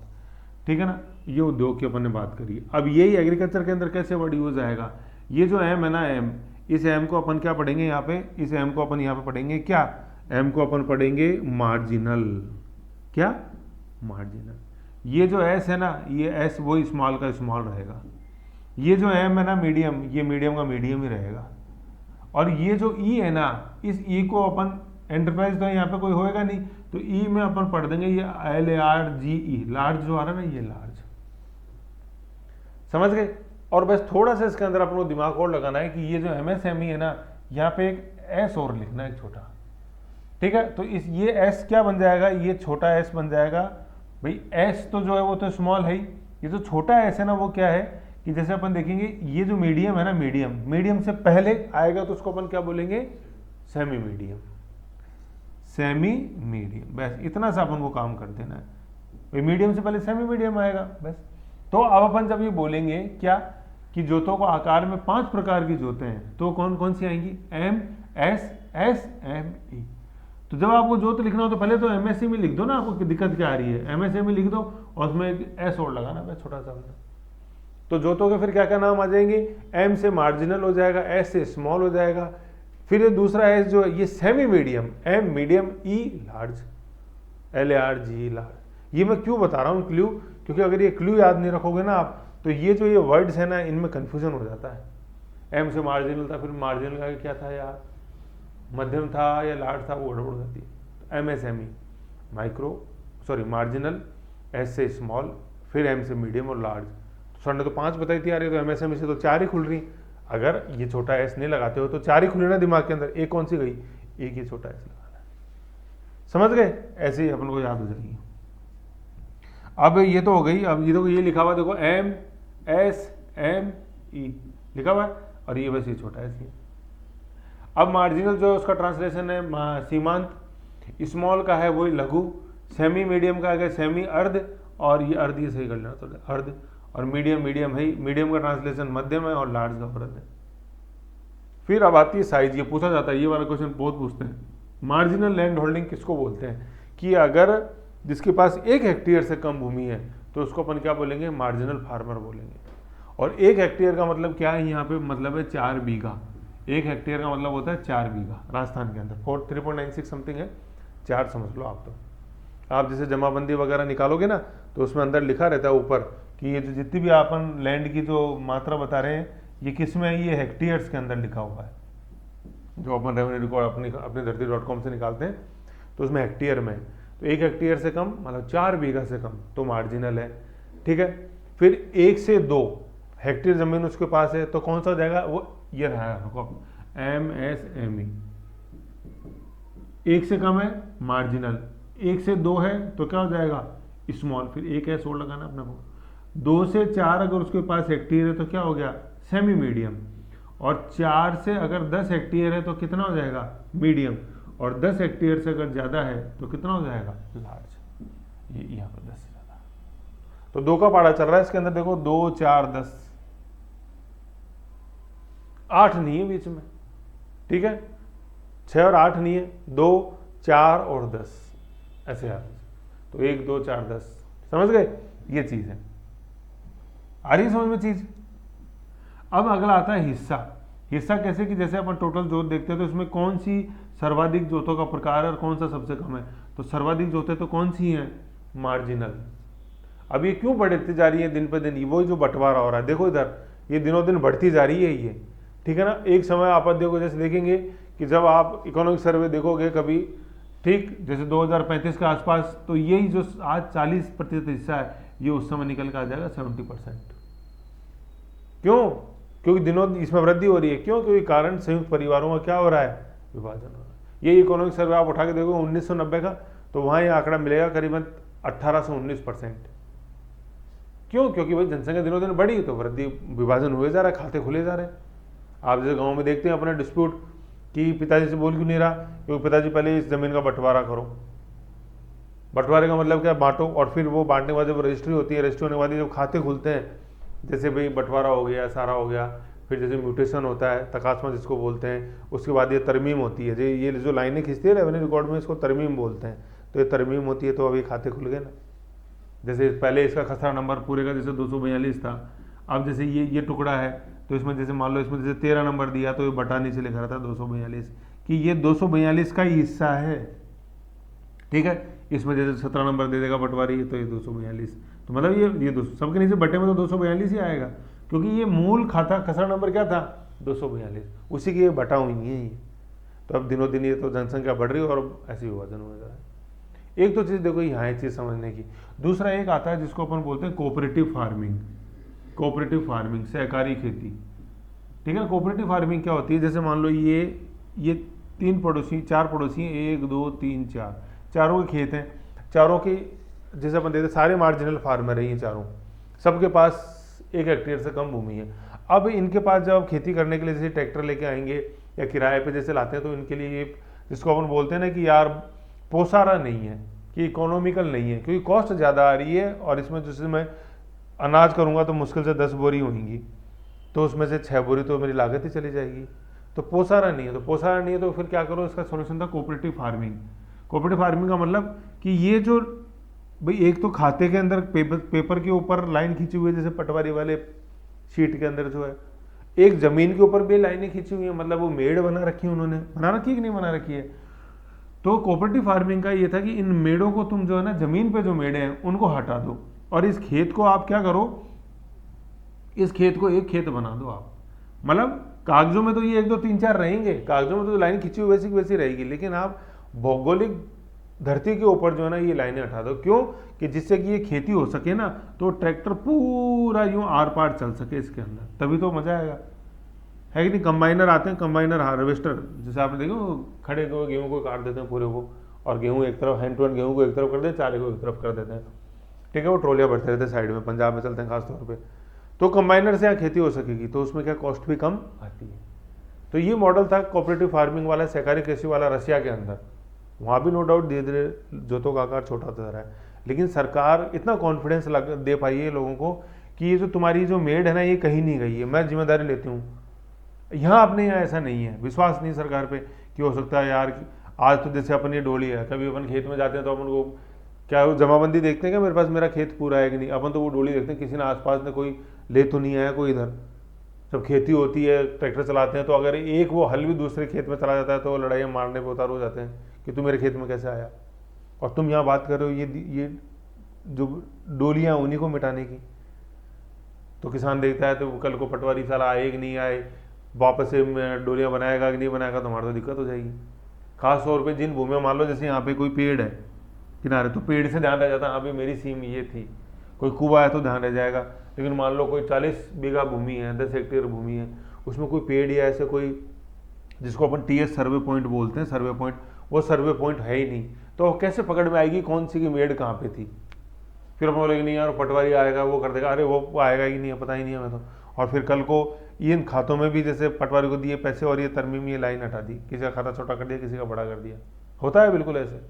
ठीक है ना। ये उद्योग की अपन ने बात करी। अब यही एग्रीकल्चर के अंदर कैसे वर्ड यूज आएगा, ये जो M है ना, M, इस M को अपन क्या पढ़ेंगे यहाँ पे, इस M को अपन यहाँ पे पढ़ेंगे क्या, M को अपन पढ़ेंगे मार्जिनल, क्या, मार्जिनल। ये जो S है ना, ये S वो स्मॉल का स्मॉल रहेगा। ये जो M है ना मीडियम, ये मीडियम का मीडियम ही रहेगा। और ये जो E है ना, इस E को अपन एंटरप्राइज, तो यहाँ पे कोई होएगा नहीं, तो E में अपन पढ़ देंगे ये LARGE, लार्ज जो आ रहा है ना, ये लार्ज, समझ गए। और बस थोड़ा सा इसके अंदर अपन को दिमाग और लगाना है कि ये जो MSME है ना, यहाँ पे एक S और लिखना है, एक छोटा, ठीक है। तो इस ये S क्या बन जाएगा, ये छोटा S बन जाएगा। भाई S तो जो है वो तो स्मॉल है ही, ये जो छोटा S है ना वो क्या है कि जैसे अपन देखेंगे ये जो मीडियम है ना, मीडियम से पहले आएगा तो उसको अपन क्या बोलेंगे, सेमी मीडियम। सेमी मीडियम, बस इतना सा अपन को काम कर देना है। मीडियम से पहले सेमी मीडियम आएगा बस। तो अब अपन जब ये बोलेंगे क्या कि जोतों को आकार में 5 प्रकार की जोतें हैं, तो कौन कौन सी आएंगी? M S S M E. तो जब आपको जोत लिखना हो तो पहले तो एमएससी में लिख दो ना, आपको दिक्कत क्या आ रही है, एमएससी में लिख दो और उसमें एक एस और लगाना बस छोटा सा। तो जोतों के फिर क्या क्या नाम आ जाएंगे? एम से मार्जिनल हो जाएगा, एस से स्मॉल हो जाएगा, फिर ये दूसरा एस जो है ये सेमी मीडियम, एम मीडियम, ई लार्ज, LARG लार्ज। ये मैं क्यों बता रहा हूँ क्लू, क्योंकि अगर ये क्लू याद नहीं रखोगे ना आप तो ये जो ये वर्ड्स है ना इनमें कंफ्यूजन हो जाता है। एम से मार्जिनल था, फिर मार्जिनल का क्या था यार, मध्यम था या लार्ज था, वो गड़बड़ हो जाती है। MSME micro sorry marginal, S से स्मॉल, फिर एम से मीडियम और लार्ज। तो सर ने तो 5 बताई थी यार, ये तो MSME से तो 4 ही खुल रही। अगर ये छोटा एस नहीं लगाते हो तो 4 ही खुले ना दिमाग के अंदर, एक कौन सी गई? एक ही छोटा एस लगाना है। समझ गए? ऐसे ही अपन को याद हो जाएगी। अब ये तो हो गई। अब ये देखो ये लिखा हुआ देखो MSME लिखा हुआ है और ये बस ये छोटा एस है। अब मार्जिनल जो है उसका ट्रांसलेशन है सीमांत, स्मॉल का है वही लघु, सेमी मीडियम का है सेमी अर्ध, और ये अर्ध ये सही कर लेना तो अर्ध, और मीडियम मीडियम है, मीडियम का ट्रांसलेशन मध्यम है और लार्ज का वृद्ध है। फिर अब आती है साइज, ये पूछा जाता है, ये वाला क्वेश्चन बहुत पूछते हैं। मार्जिनल लैंड होल्डिंग किसको बोलते हैं? कि अगर जिसके पास 1 हेक्टेयर से कम भूमि है तो उसको अपन क्या बोलेंगे? मार्जिनल फार्मर बोलेंगे। और 1 हेक्टेयर का मतलब क्या है यहाँ पे? मतलब है 4 बीघा। 1 हेक्टेयर का मतलब होता है 4 बीघा राजस्थान के अंदर, 3.96 समथिंग है, 4 समझ लो आप। तो आप जैसे जमाबंदी वगैरह निकालोगे ना तो उसमें अंदर लिखा रहता है ऊपर कि ये जो जितनी भी अपन लैंड की जो मात्रा बता रहे हैं ये किस में है? ये हेक्टेयर्स के अंदर लिखा हुआ है, जो अपन रेवेन्यू रिकॉर्ड अपनी धरती.com से निकालते हैं तो उसमें हेक्टेयर में। तो 1 हेक्टेयर से कम मतलब 4 बीघा से कम तो मार्जिनल है, ठीक है। फिर 1 से 2 हेक्टेयर जमीन उसके पास है तो कौन सा हो जाएगा? वो ये रहा MSME। 1 से कम है मार्जिनल, 1 से 2 है तो क्या हो जाएगा? स्मॉल, फिर 1 एस और लगाना अपने को। 2 से 4 अगर उसके पास हेक्टेयर है तो क्या हो गया? Semi medium. और 4 से अगर 10 हेक्टेयर है तो कितना हो जाएगा? मीडियम। और 10 हेक्टेयर से अगर ज़्यादा है तो कितना हो जाएगा? लार्ज। ये यहाँ पर 10 से ज़्यादा। तो 2 का पाड़ा चल रहा है इसके अंदर, देखो 2 4 10, 8 नहीं है बीच में, ठीक है। 6 और 8 नहीं है, 2 4 और 10 ऐसे यार। तो 1 2 4 10, समझ गए? ये चीज़ है, आ रही समझ में चीज़। अब अगला आता है हिस्सा। हिस्सा कैसे कि जैसे अपन टोटल जोत देखते हैं तो इसमें कौन सी सर्वाधिक जोतों का प्रकार है और कौन सा सबसे कम है? तो सर्वाधिक जोतें तो कौन सी हैं? मार्जिनल। अब ये क्यों बढ़ती जा रही है दिन पे दिन? वो जो बंटवारा हो रहा है देखो इधर, ये दिनों दिन बढ़ती जा रही है ये, ठीक है ना। एक समय आप देखो जैसे देखेंगे कि जब आप इकोनॉमिक सर्वे देखोगे कभी, ठीक जैसे 2035 के आसपास, तो यही जो आज 40% हिस्सा है ये उस समय निकल कर आ जाएगा 70%। क्यों? क्योंकि दिनों इसमें वृद्धि हो रही है। क्यों? क्योंकि कारण संयुक्त परिवारों का क्या हो रहा है? विभाजन हो रहा है। ये इकोनॉमिक सर्वे आप उठा के देखो 1990 का, तो वहाँ ये आंकड़ा मिलेगा करीबन 18 से 19%। क्यों? क्योंकि भाई जनसंख्या दिनों दिन बढ़ी तो वृद्धि विभाजन हुए जा रहा है, खाते खुले जा रहे हैं। आप जैसे गाँव में देखते हैं अपना डिस्प्यूट कि पिताजी से बोल क्यों नहीं रहा? क्योंकि पिताजी पहले इस जमीन का बंटवारा करो। बंटवारे का मतलब क्या? बांटो, और फिर वो बांटने के बाद जब रजिस्ट्री होती है, रजिस्ट्री होने के बाद जब खाते खुलते हैं, जैसे भाई बंटवारा हो गया, सारा हो गया, फिर जैसे म्यूटेशन होता है, तकासमा जिसको बोलते हैं, उसके बाद ये तरमीम होती है। ये जो लाइनें खींचती है रेवेन्यू रिकॉर्ड में, इसको तरमीम बोलते हैं। तो ये तरमीम होती है तो अभी खाते खुल गए ना। जैसे पहले इसका खसरा नंबर पूरे का जैसे 242 था, अब जैसे ये टुकड़ा है तो इसमें जैसे मान लो इसमें जैसे 13 नंबर दिया तो ये बटा नीचे लिखा रहता है 242 कि ये 242 का ही हिस्सा है, ठीक है। इसमें जैसे 17 नंबर दे देगा पटवारी तो ये 242, तो मतलब ये सबके नीचे बटे में तो 242 ही आएगा, क्योंकि ये मूल खाता खसरा नंबर क्या था? 242, उसी की ये बटा हुई है ये। तो अब दिनों दिन ये तो जनसंख्या बढ़ रही है और ऐसे विभाजन हो जा रहा है। एक तो चीज़ देखो यहाँ है चीज़ समझने की। दूसरा एक आता है जिसको अपन बोलते हैं कोऑपरेटिव फार्मिंग। कोऑपरेटिव फार्मिंग, सहकारी खेती, ठीक है। कोऑपरेटिव फार्मिंग क्या होती है? जैसे मान लो ये 4 पड़ोसी हैं, 1 2 3 4, चारों के खेत हैं। चारों के जैसे अपन देखते सारे मार्जिनल फार्मर हैं ये चारों, सबके पास 1 हेक्टेयर से कम भूमि है। अब इनके पास जब खेती करने के लिए जैसे ट्रैक्टर लेके आएंगे या किराए पे जैसे लाते हैं तो इनके लिए ये जिसको अपन बोलते हैं ना कि यार पोसा रहा नहीं है, कि इकोनॉमिकल नहीं है, क्योंकि कॉस्ट ज़्यादा आ रही है। और इसमें जैसे मैं अनाज करूँगा तो मुश्किल से 10 बोरी होंगी, तो उसमें से 6 बोरी तो मेरी लागत ही चली जाएगी। तो पोसा रहा नहीं है, तो पोसा रहा नहीं है तो फिर क्या करो, इसका सोल्यूशन था कोऑपरेटिव फार्मिंग। कोऑपरेटिव फार्मिंग का मतलब कि ये जो भाई एक तो खाते के अंदर पेपर के ऊपर लाइन खींची हुई है, जैसे पटवारी वाले शीट के अंदर जो है, एक जमीन के ऊपर भी लाइनें खींची हुई है, मतलब वो मेड़ बना रखी है, उन्होंने बना रखी है कि नहीं बना रखी है। तो कोऑपरेटिव फार्मिंग का ये था कि इन मेड़ों को तुम जो है ना, जमीन पे जो मेड़े हैं उनको हटा दो, और इस खेत को आप क्या करो, इस खेत को एक खेत बना दो आप। मतलब कागजों में तो ये 1 2 3 4 रहेंगे, कागजों में तो लाइन खींची हुई वैसी की वैसी रहेगी, लेकिन आप भौगोलिक धरती के ऊपर जो है ना ये लाइनें हटा दो। क्यों? कि जिससे कि ये खेती हो सके ना, तो ट्रैक्टर पूरा यूं आर पार चल सके इसके अंदर, तभी तो मजा आएगा, है कि नहीं। कंबाइनर आते हैं, कंबाइनर हार्वेस्टर, जैसे आपने देखो खड़े गेहूं को काट देते हैं पूरे को, और गेहूं एक तरफ, हैंड टू हैंड गेहूं को एक तरफ कर देते हैं, चारे को एक तरफ कर देते हैं, ठीक है। वो ट्रोलियां भरते रहते हैं साइड में, पंजाब में चलते हैं खासतौर पर। तो कंबाइनर से यहाँ खेती हो सकेगी, तो उसमें क्या कॉस्ट भी कम आती है। तो ये मॉडल था कोऑपरेटिव फार्मिंग वाला, सहकारी कृषि वाला रशिया के अंदर। वहाँ भी नो डाउट धीरे धीरे जोतों का आकार छोटा होता जा रहा है, लेकिन सरकार इतना कॉन्फिडेंस दे पाई है लोगों को कि ये जो तुम्हारी जो मेड है ना, ये कहीं नहीं गई है, मैं जिम्मेदारी लेती हूँ। यहाँ अपने यहाँ ऐसा नहीं है, विश्वास नहीं सरकार पे कि हो सकता है यार आज तो जैसे अपन ये डोली है, कभी अपन खेत में जाते हैं तो अपन को क्या वो जमाबंदी देखते हैं क्या मेरे पास मेरा खेत पूरा है कि नहीं, अपन तो वो डोली देखते हैं किसी ने आसपास ने कोई ले तो नहीं आया कोई इधर। जब खेती होती है, ट्रैक्टर चलाते हैं, तो अगर एक वो हल भी दूसरे खेत में चला जाता है तो लड़ाइयाँ मारने पर उतार हो जाते हैं कि तू मेरे खेत में कैसे आया। और तुम यहाँ बात कर रहे हो ये जो डोलियाँ उन्हीं को मिटाने की। तो किसान देखता है तो कल को पटवारी साला आए कि नहीं आए, वापस से डोलियाँ बनाएगा कि नहीं बनाएगा, तो हमारी तो दिक्कत हो जाएगी। खास तौर पे जिन भूमियाँ, मान लो जैसे यहाँ पे कोई पेड़ है किनारे, तो पेड़ से ध्यान रह जाता है हाँ भाई मेरी सीम ये थी, कोई कुआं है तो ध्यान रह जाएगा। लेकिन मान लो कोई 40 बीघा भूमि है, 10 हेक्टेयर भूमि है, उसमें कोई पेड़ या ऐसे कोई जिसको अपन TS सर्वे पॉइंट बोलते हैं, सर्वे पॉइंट, वो सर्वे पॉइंट है ही नहीं, तो कैसे पकड़ में आएगी कौन सी की मेड़ कहाँ पे थी। फिर अपन बोलेंगे नहीं यार पटवारी आएगा वो कर देगा, अरे वो आएगा ही नहीं है, पता ही नहीं है हमें तो। और फिर कल को इन खातों में भी जैसे पटवारी को दिए पैसे और ये तरमीम ये लाइन हटा दी, किसी का खाता छोटा कर दिया, किसी का बड़ा कर दिया, होता है बिल्कुल ऐसे।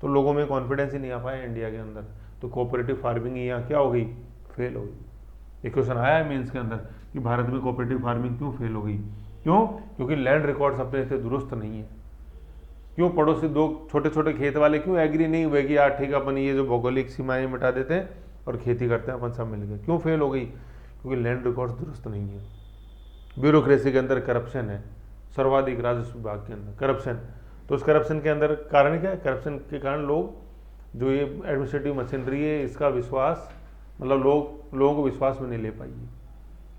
तो लोगों में कॉन्फिडेंस ही नहीं आ पाया इंडिया के अंदर। तो कोऑपरेटिव फार्मिंग यहाँ क्या हो गई, फेल हो गई। एक क्वेश्चन आया है मेंस के अंदर कि भारत में कोऑपरेटिव फार्मिंग क्यों फेल हो गई। क्यों? क्योंकि लैंड रिकॉर्ड्स अपने इतने दुरुस्त नहीं है। क्यों पड़ोसी दो छोटे छोटे खेत वाले क्यों एग्री नहीं हुए कि यार ठीक है अपन ये जो भौगोलिक सीमाएं मिटा देते हैं और खेती करते हैं अपन सब मिलकर। क्यों फेल हो गई? क्योंकि लैंड रिकॉर्ड्स दुरुस्त नहीं है, ब्यूरोक्रेसी के अंदर करप्शन है, सर्वाधिक राजस्व विभाग के अंदर करप्शन। तो उस करप्शन के अंदर कारण क्या है? करप्शन के कारण लोग जो ये एडमिनिस्ट्रेटिव मशीनरी है इसका विश्वास, मतलब लोगों को विश्वास में नहीं ले पाएगी।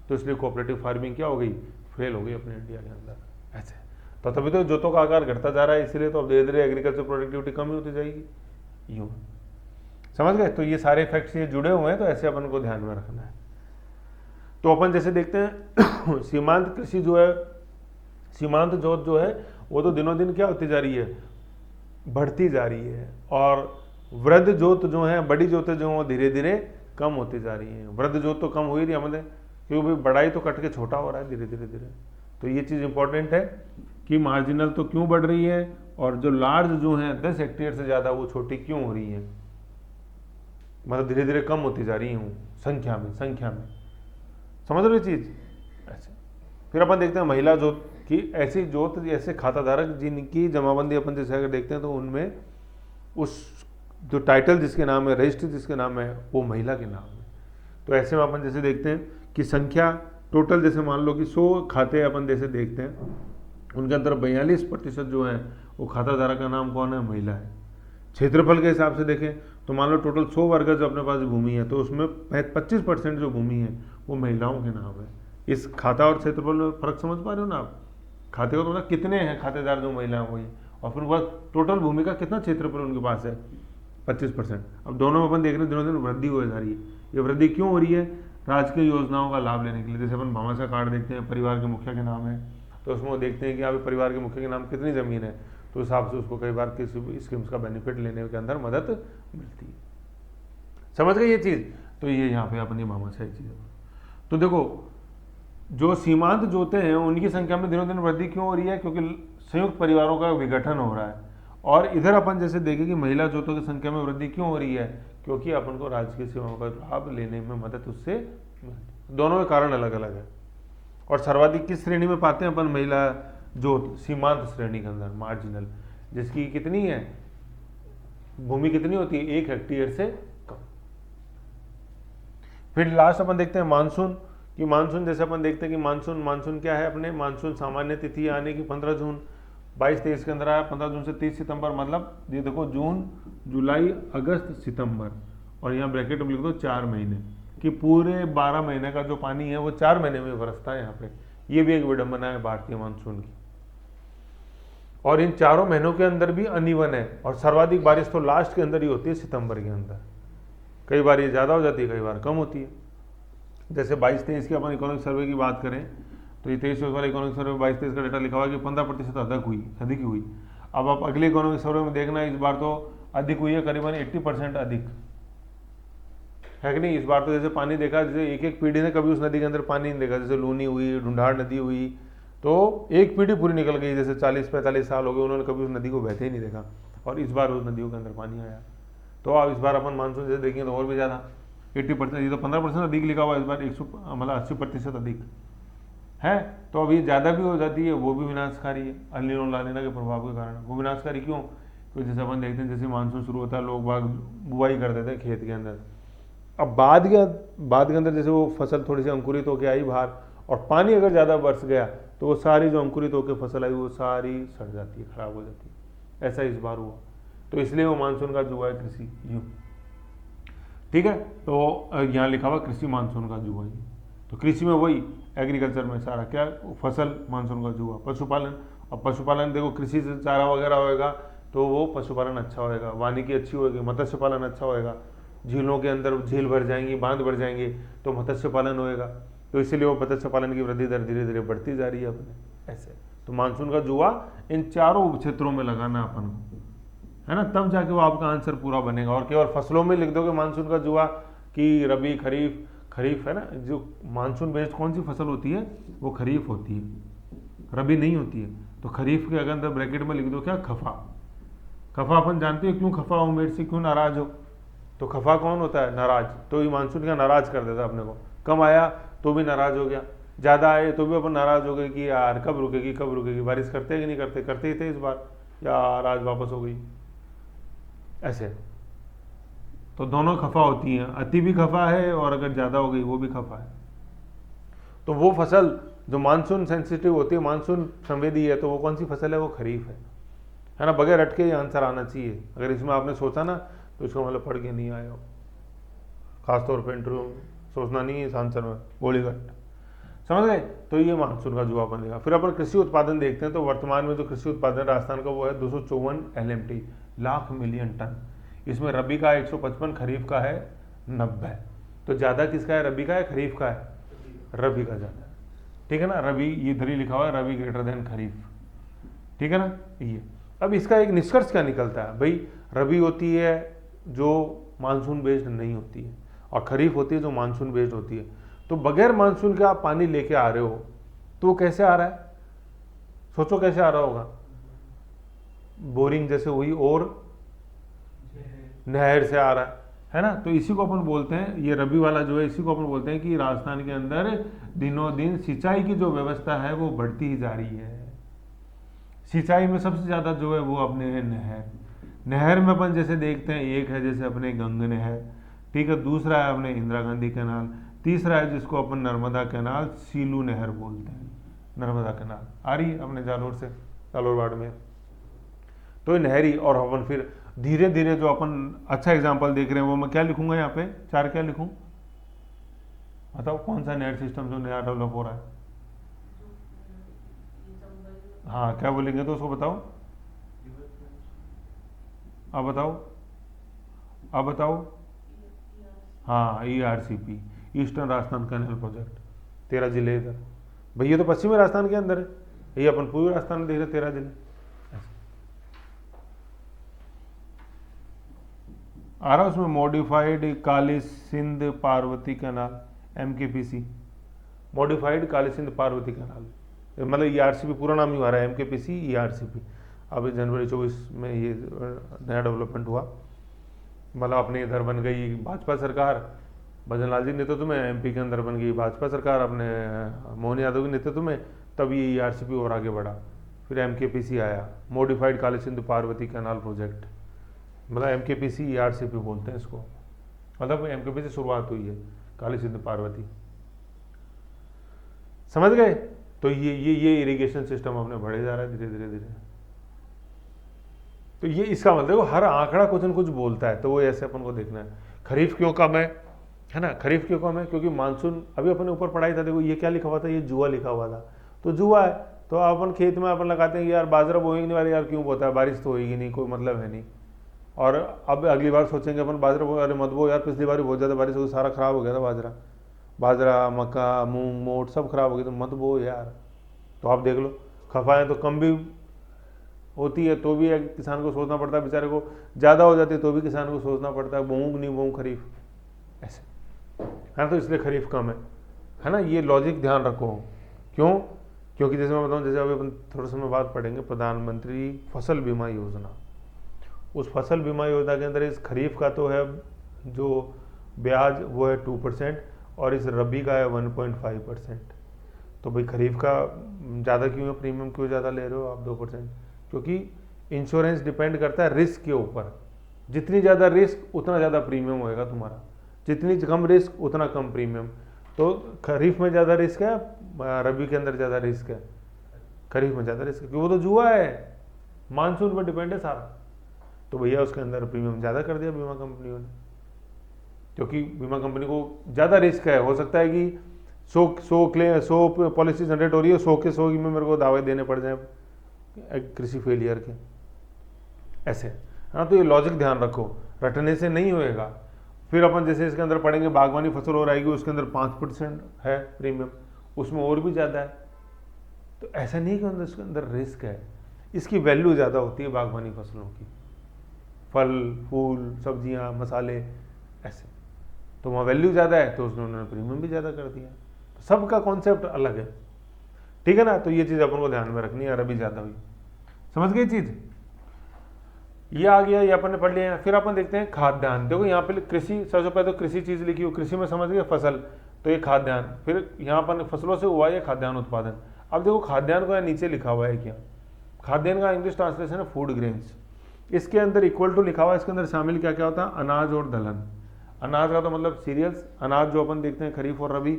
तो इसलिए कोऑपरेटिव फार्मिंग क्या हो गई, फेल हो गई अपने इंडिया के अंदर ऐसे। तो तभी तो जोतों का आकार घटता जा रहा है, इसीलिए तो अब धीरे धीरे एग्रीकल्चर प्रोडक्टिविटी कम ही होती जाएगी। यूँ समझ गए? तो ये सारे फैक्ट्स ये जुड़े हुए हैं, तो ऐसे अपन को ध्यान में रखना है। तो अपन जैसे देखते हैं सीमांत कृषि जो है, सीमांत जोत जो है वो तो दिनों दिन क्या होती जा रही है, बढ़ती जा रही है। और वृद्ध जोत जो है, बड़ी जोतें जो है धीरे धीरे कम होती जा रही हैं। वृद्ध जोत तो कम हो ही रही है हमें, क्योंकि बड़ाई तो कट के छोटा हो रहा है धीरे धीरे धीरे। तो ये चीज़ इंपॉर्टेंट है कि मार्जिनल तो क्यों बढ़ रही है, और जो लार्ज जो है 10 हेक्टेयर से ज़्यादा वो छोटी क्यों हो रही है, मतलब धीरे धीरे कम होती जा रही हूँ संख्या में। समझ रहे चीज़ ऐसे। फिर अपन देखते हैं महिला जोत की, ऐसी जोत ऐसे खाताधारक जिनकी जमाबंदी अपन जैसे अगर देखते हैं तो उनमें उस जो टाइटल जिसके नाम है, रजिस्ट्री जिसके नाम है, वो महिला के नाम है। तो ऐसे में अपन जैसे देखते हैं कि संख्या टोटल, जैसे मान लो कि 100 खाते अपन जैसे देखते हैं, उनके अंदर 42% जो है वो खाताधारक का नाम कौन है, महिला है। क्षेत्रफल के हिसाब से देखें तो मान लो टोटल 100 वर्ग जो अपने पास भूमि है, तो उसमें 25% जो भूमि है वो महिलाओं के नाम है। इस खाता और क्षेत्रफल में फर्क समझ पा रहे हो ना आप? खाते का तो मतलब कितने हैं खातेदार जो महिला हैं वही, और फिर बस टोटल भूमि का कितना क्षेत्रफल उनके पास है, 25%। अब दोनों में अपन देख रहे हैं दिनों दिन वृद्धि हो जा रही है। ये वृद्धि क्यों हो रही है? राजकीय योजनाओं का लाभ लेने के लिए। जैसे अपन भामाशाह कार्ड देखते हैं, परिवार के मुखिया के नाम है, तो उसमें वो देखते हैं कि यहाँ पे परिवार के मुखिया के नाम कितनी ज़मीन है, तो उस हिसाब से उसको कई बार किसी भी स्कीम्स का बेनिफिट लेने के अंदर मदद मिलती है। समझ गए ये चीज़? तो ये यहाँ पे अपनी भामाशाही चीज़ है। तो देखो जो सीमांत जोते हैं उनकी संख्या में दिनों दिन वृद्धि क्यों हो रही है? क्योंकि संयुक्त परिवारों का विघटन हो रहा है, और इधर अपन जैसे देखें कि महिला जोतों की संख्या में वृद्धि क्यों हो रही है, क्योंकि अपन को राजकीय सेवाओं का लाभ लेने में मदद उससे मिलती। दोनों के कारण अलग अलग है। और सर्वाधिक किस श्रेणी में पाते हैं अपन महिला जोत? सीमांत श्रेणी के अंदर, मार्जिनल, जिसकी कितनी है भूमि, कितनी होती है 1 हेक्टेयर से कम। फिर लास्ट अपन देखते हैं मानसून कि मानसून जैसे अपन देखते हैं कि मानसून क्या है अपने, मानसून सामान्य तिथि आने की 15 जून 22-23 के अंदर आया, 15 जून से 30 सितंबर, मतलब ये देखो जून जुलाई अगस्त सितंबर, और यहाँ ब्रैकेट में लिख दो 4 महीने, कि पूरे 12 महीने का जो पानी है वो 4 महीने में बरसता है यहाँ पे। ये भी एक विडंबना है भारतीय मानसून की। और इन चारों महीनों के अंदर भी अनइवन है, और सर्वाधिक बारिश तो लास्ट के अंदर ही होती है, सितंबर के अंदर। कई बार ये ज़्यादा हो जाती है, कई बार कम होती है। जैसे 22-23 की अपन इकोनॉमिक सर्वे की बात करें तो ये 23 वाला इकोनॉमिक सर्वे 22-23 का डेटा लिखा हुआ है कि 15% अधिक हुई। अब आप अगले इकोनॉमिक सर्वे में देखना, इस बार तो अधिक हुई है, करीबन 80% अधिक है कि नहीं। इस बार तो जैसे पानी देखा, जैसे एक एक पीढ़ी ने कभी उस नदी के अंदर पानी नहीं देखा, जैसे लूनी हुई, ढूंढाड़ नदी हुई, तो एक पीढ़ी पूरी निकल गई, जैसे 40-45 साल हो गए उन्होंने कभी उस नदी को बहते ही नहीं देखा, और इस बार उस नदियों के अंदर पानी आया। तो अब इस बार अपन मानसून जैसे देखेंगे तो और भी ज़्यादा 80%, ये तो 15% अधिक लिखा हुआ है, इस बार 80% अधिक है। तो अब ये ज़्यादा भी हो जाती है, वो भी विनाशकारी है, अल नीनो ला नीना के प्रभाव के कारण। वो विनाशकारी क्यों? क्योंकि जैसे अपन देखते हैं जैसे मानसून शुरू होता है, लोग बाग बुआई कर देते हैं खेत के अंदर। अब बाद के अंदर जैसे वो फसल थोड़ी सी अंकुरित होकर आई बाहर, और पानी अगर ज़्यादा बरस गया तो वो सारी जो अंकुरित होकर फसल आई वो सारी सड़ जाती है, खराब हो जाती है। ऐसा इस बार हुआ, तो इसलिए वो मानसून का जुआ है कृषि, यूँ ठीक है। तो यहाँ लिखा हुआ कृषि मानसून का जुआ। तो कृषि में वही, एग्रीकल्चर में सारा क्या, फसल मानसून का जुआ। पशुपालन, अब पशुपालन देखो कृषि से चारा वगैरह होएगा तो वो पशुपालन अच्छा होएगा, वानिकी अच्छी होएगी, मत्स्य पालन अच्छा होएगा, झीलों के अंदर झील भर जाएंगी, बांध भर जाएंगे तो मत्स्य पालन होएगा, तो इसीलिए वो मत्स्य पालन की वृद्धि दर धीरे धीरे बढ़ती जा रही है अपने ऐसे। तो मानसून का जुआ इन चारों क्षेत्रों में लगाना अपन को, है ना, तब जाके वो आपका आंसर पूरा बनेगा। और केवल फसलों में लिख दोगे मानसून का जुआ कि रबी खरीफ है ना, जो मानसून बेस्ड कौन सी फसल होती है वो खरीफ होती है, रबी नहीं होती है। तो खरीफ के अगर ब्रैकेट में लिख दो क्या, खफा। खफा अपन जानते हो क्यों खफा हो, मेरे से क्यों नाराज हो, तो खफा कौन होता है, नाराज। तो ये मानसून का नाराज कर देता अपने को, कम आया तो भी नाराज हो गया, ज़्यादा आए तो भी अपन नाराज हो गए कि यार कब रुकेगी, बारिश करते कि नहीं करते, करते ही थे इस बार, यार आज वापस हो गई, ऐसे। तो दोनों खफा होती हैं, अति भी खफा है और अगर ज़्यादा हो गई वो भी खफा है। तो वो फसल जो मानसून सेंसिटिव होती है, मानसून संवेदी है, तो वो कौन सी फसल है, वो खरीफ है ना। बगैर अटके ये आंसर आना चाहिए। अगर इसमें आपने सोचा ना तो इसको मतलब पढ़ के नहीं आए हो, खासतौर पर इंटरव्यू में सोचना नहीं है इस आंसर में, गोली कट, समझ गए। तो ये मानसून का जुआ अपन देगा। फिर अपन कृषि उत्पादन देखते हैं, तो वर्तमान में जो कृषि उत्पादन राजस्थान का वो है 254 LMT, लाख मिलियन टन। इसमें रबी का 155, खरीफ का है 90। तो ज़्यादा किसका है, रबी का है खरीफ का है, रबी का ज़्यादा है, ठीक है ना। रबी ये इधर ही लिखा हुआ है, रबी ग्रेटर देन खरीफ, ठीक है ना ये। अब इसका एक निष्कर्ष क्या निकलता है भाई, रबी होती है जो मानसून बेस्ड नहीं होती है, और खरीफ होती है जो मानसून बेस्ड होती है। तो बगैर मानसून के आप पानी लेके आ रहे हो तो वो कैसे आ रहा है, सोचो कैसे आ रहा होगा, बोरिंग जैसे हुई और नहर से आ रहा है ना। तो इसी को अपन बोलते हैं, ये रबी वाला जो है इसी को अपन बोलते हैं कि राजस्थान के अंदर दिनों दिन सिंचाई की जो व्यवस्था है वो बढ़ती ही जा रही है। सिंचाई में सबसे ज़्यादा जो है वो अपने है नहर में अपन जैसे देखते हैं, एक है जैसे अपने गंग नहर, ठीक है, दूसरा है अपने इंदिरा गांधी कैनाल, तीसरा है जिसको अपन नर्मदा कैनाल सीलू नहर बोलते हैं, नर्मदा कैनाल आ रही है अपने जालोर वार्ड में। तो ये नहरी, और अपन फिर धीरे धीरे जो अपन अच्छा एग्जाम्पल देख रहे हैं वो मैं क्या लिखूंगा यहाँ पे, 4 क्या लिखूं, बताओ कौन सा नहर सिस्टम जो नया डेवलप हो रहा है। हाँ क्या बोलेंगे तो उसको बताओ, अब बताओ। हाँ ERCP, eastern Rajasthan canal project, 13 जिले इधर भाई, ये तो पश्चिमी राजस्थान के अंदर है, ये अपन पूर्वी राजस्थान में देख रहे 13 जिले। आ रहा उसमें modified Kali Sindh Parvati canal, MKPC, modified Kali Sindh Parvati canal, मतलब ERCP पूरा नाम ही आ रहा है, MKPC ERCP। अभी जनवरी 24 में ये नया डेवलपमेंट हुआ, मतलब अपने इधर बन गई भाजपा सरकार, भजन लाल जी के नेतृत्व में एमपी के अंदर बन गई भाजपा सरकार अपने मोहन यादव के नेतृत्व में, तब ये ईआरसीपी और आगे बढ़ा। फिर एमकेपीसी आया, मॉडिफाइड काली सिंधु पार्वती कैनाल प्रोजेक्ट, मतलब एमकेपीसी ईआरसीपी बोलते हैं इसको, मतलब एमकेपी से शुरुआत हुई है काली सिंधु पार्वती, समझ गए। तो ये इरिगेशन सिस्टम अपने बढ़े जा रहा है धीरे धीरे धीरे। तो ये इसका मतलब हर आंकड़ा कुछ न कुछ बोलता है, तो वो ऐसे अपन को देखना है। खरीफ क्यों कम है ना, खरीफ क्यों कम है, क्योंकि मानसून, अभी अपने ऊपर पढ़ाई था, देखो ये क्या लिखा हुआ था, ये जुआ लिखा हुआ था, तो जुआ है, तो अपन खेत में अपन लगाते हैं कि यार बाजरा बोएंगे नहीं, यार क्यों बोता है, बारिश तो होगी नहीं, कोई मतलब है नहीं। और अब अगली बार सोचेंगे अपन बाजरा बो, अरे मत बो यार, पिछली बार बहुत ज़्यादा बारिश हो गई, सारा खराब हो गया था बाजरा मक्का मूंग मोट सब खराब हो गया, तो मत बो यार। तो आप देख लो, खफाएँ तो कम भी होती है तो भी किसान को सोचना पड़ता है, बेचारे को ज़्यादा हो जाती है तो भी किसान को सोचना पड़ता है, बोऊँ नहीं बोऊँ खरीफ, ऐसे है। तो इसलिए खरीफ कम है ना, ये लॉजिक ध्यान रखो। क्यों? क्योंकि जैसे मैं बताऊँ, जैसे अभी अपन थोड़े समय बाद पढ़ेंगे प्रधानमंत्री फसल बीमा योजना, उस फसल बीमा योजना के अंदर इस खरीफ का तो है जो ब्याज वो है 2% और इस रबी का है 1.5%। तो भाई खरीफ का ज़्यादा क्यों है, प्रीमियम क्यों ज़्यादा ले रहे हो आप 2%? क्योंकि इंश्योरेंस डिपेंड करता है रिस्क के ऊपर, जितनी ज़्यादा रिस्क उतना ज़्यादा प्रीमियम होएगा तुम्हारा, जितनी कम रिस्क उतना कम प्रीमियम। तो खरीफ में ज़्यादा रिस्क है, रबी के अंदर ज़्यादा रिस्क है, खरीफ में ज़्यादा रिस्क है, क्योंकि वो तो जुआ है, मानसून पर डिपेंड है सारा। तो भैया उसके अंदर प्रीमियम ज़्यादा कर दिया बीमा कंपनियों ने, क्योंकि बीमा कंपनी को ज़्यादा रिस्क है, हो सकता है कि 100 पॉलिसी जनरेट हो रही है, 100 के 100 में मेरे को दावे देने पड़ जाए कृषि फेलियर के, ऐसे है ना। तो ये लॉजिक ध्यान रखो, रटने से नहीं होएगा। फिर अपन जैसे इसके अंदर पढ़ेंगे बागवानी फसल और आएगी, उसके अंदर 5% है प्रीमियम, उसमें और भी ज़्यादा है। तो ऐसा नहीं कि उसके अंदर रिस्क है, इसकी वैल्यू ज़्यादा होती है बागवानी फसलों की, फल फूल सब्जियां मसाले ऐसे, तो वहाँ वैल्यू ज़्यादा है तो उसने उन्होंने प्रीमियम भी ज़्यादा कर दिया। तो सबका कॉन्सेप्ट अलग है, ठीक है ना। तो ये चीज़ अपन को ध्यान में रखनी है, अरबी ज़्यादा हुई, समझ गई चीज़। ये आ गया, ये अपन ने पढ़ लिया। फिर अपन देखते हैं खाद्यान्न। देखो यहाँ पे कृषि, सबसे पहले तो कृषि चीज़ लिखी हो, कृषि में समझ गए फसल, तो ये खाद्यान्न। फिर यहाँ पर फसलों से हुआ ये खाद्यान्न उत्पादन। अब देखो खाद्यान्न को नीचे लिखा हुआ है क्या, खाद्यान्न का इंग्लिश ट्रांसलेशन है फूड ग्रेन्स। इसके अंदर इक्वल टू लिखा हुआ है, इसके अंदर शामिल क्या क्या होता है, अनाज और दलहन। अनाज का तो मतलब सीरियल्स, अनाज जो अपन देखते हैं खरीफ और रबी,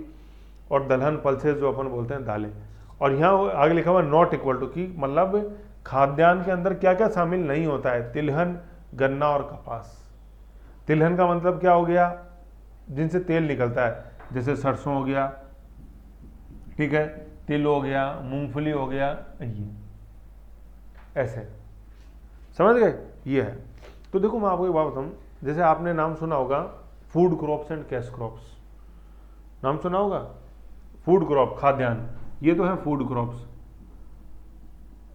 और दलहन पल्सेस जो अपन बोलते हैं दालें। और यहाँ आगे लिखा हुआ नॉट इक्वल टू, की मतलब खाद्यान्न के अंदर क्या क्या शामिल नहीं होता है, तिलहन गन्ना और कपास। तिलहन का मतलब क्या हो गया, जिनसे तेल निकलता है, जैसे सरसों हो गया, ठीक है, तिल हो गया, मूंगफली हो गया, ये ऐसे, समझ गए, ये है। तो देखो मैं आपको एक बात बताऊँ, जैसे आपने नाम सुना होगा food crops and cash crops, नाम सुना होगा, फूड क्रॉप खाद्यान्न, ये तो है फूड क्रॉप्स,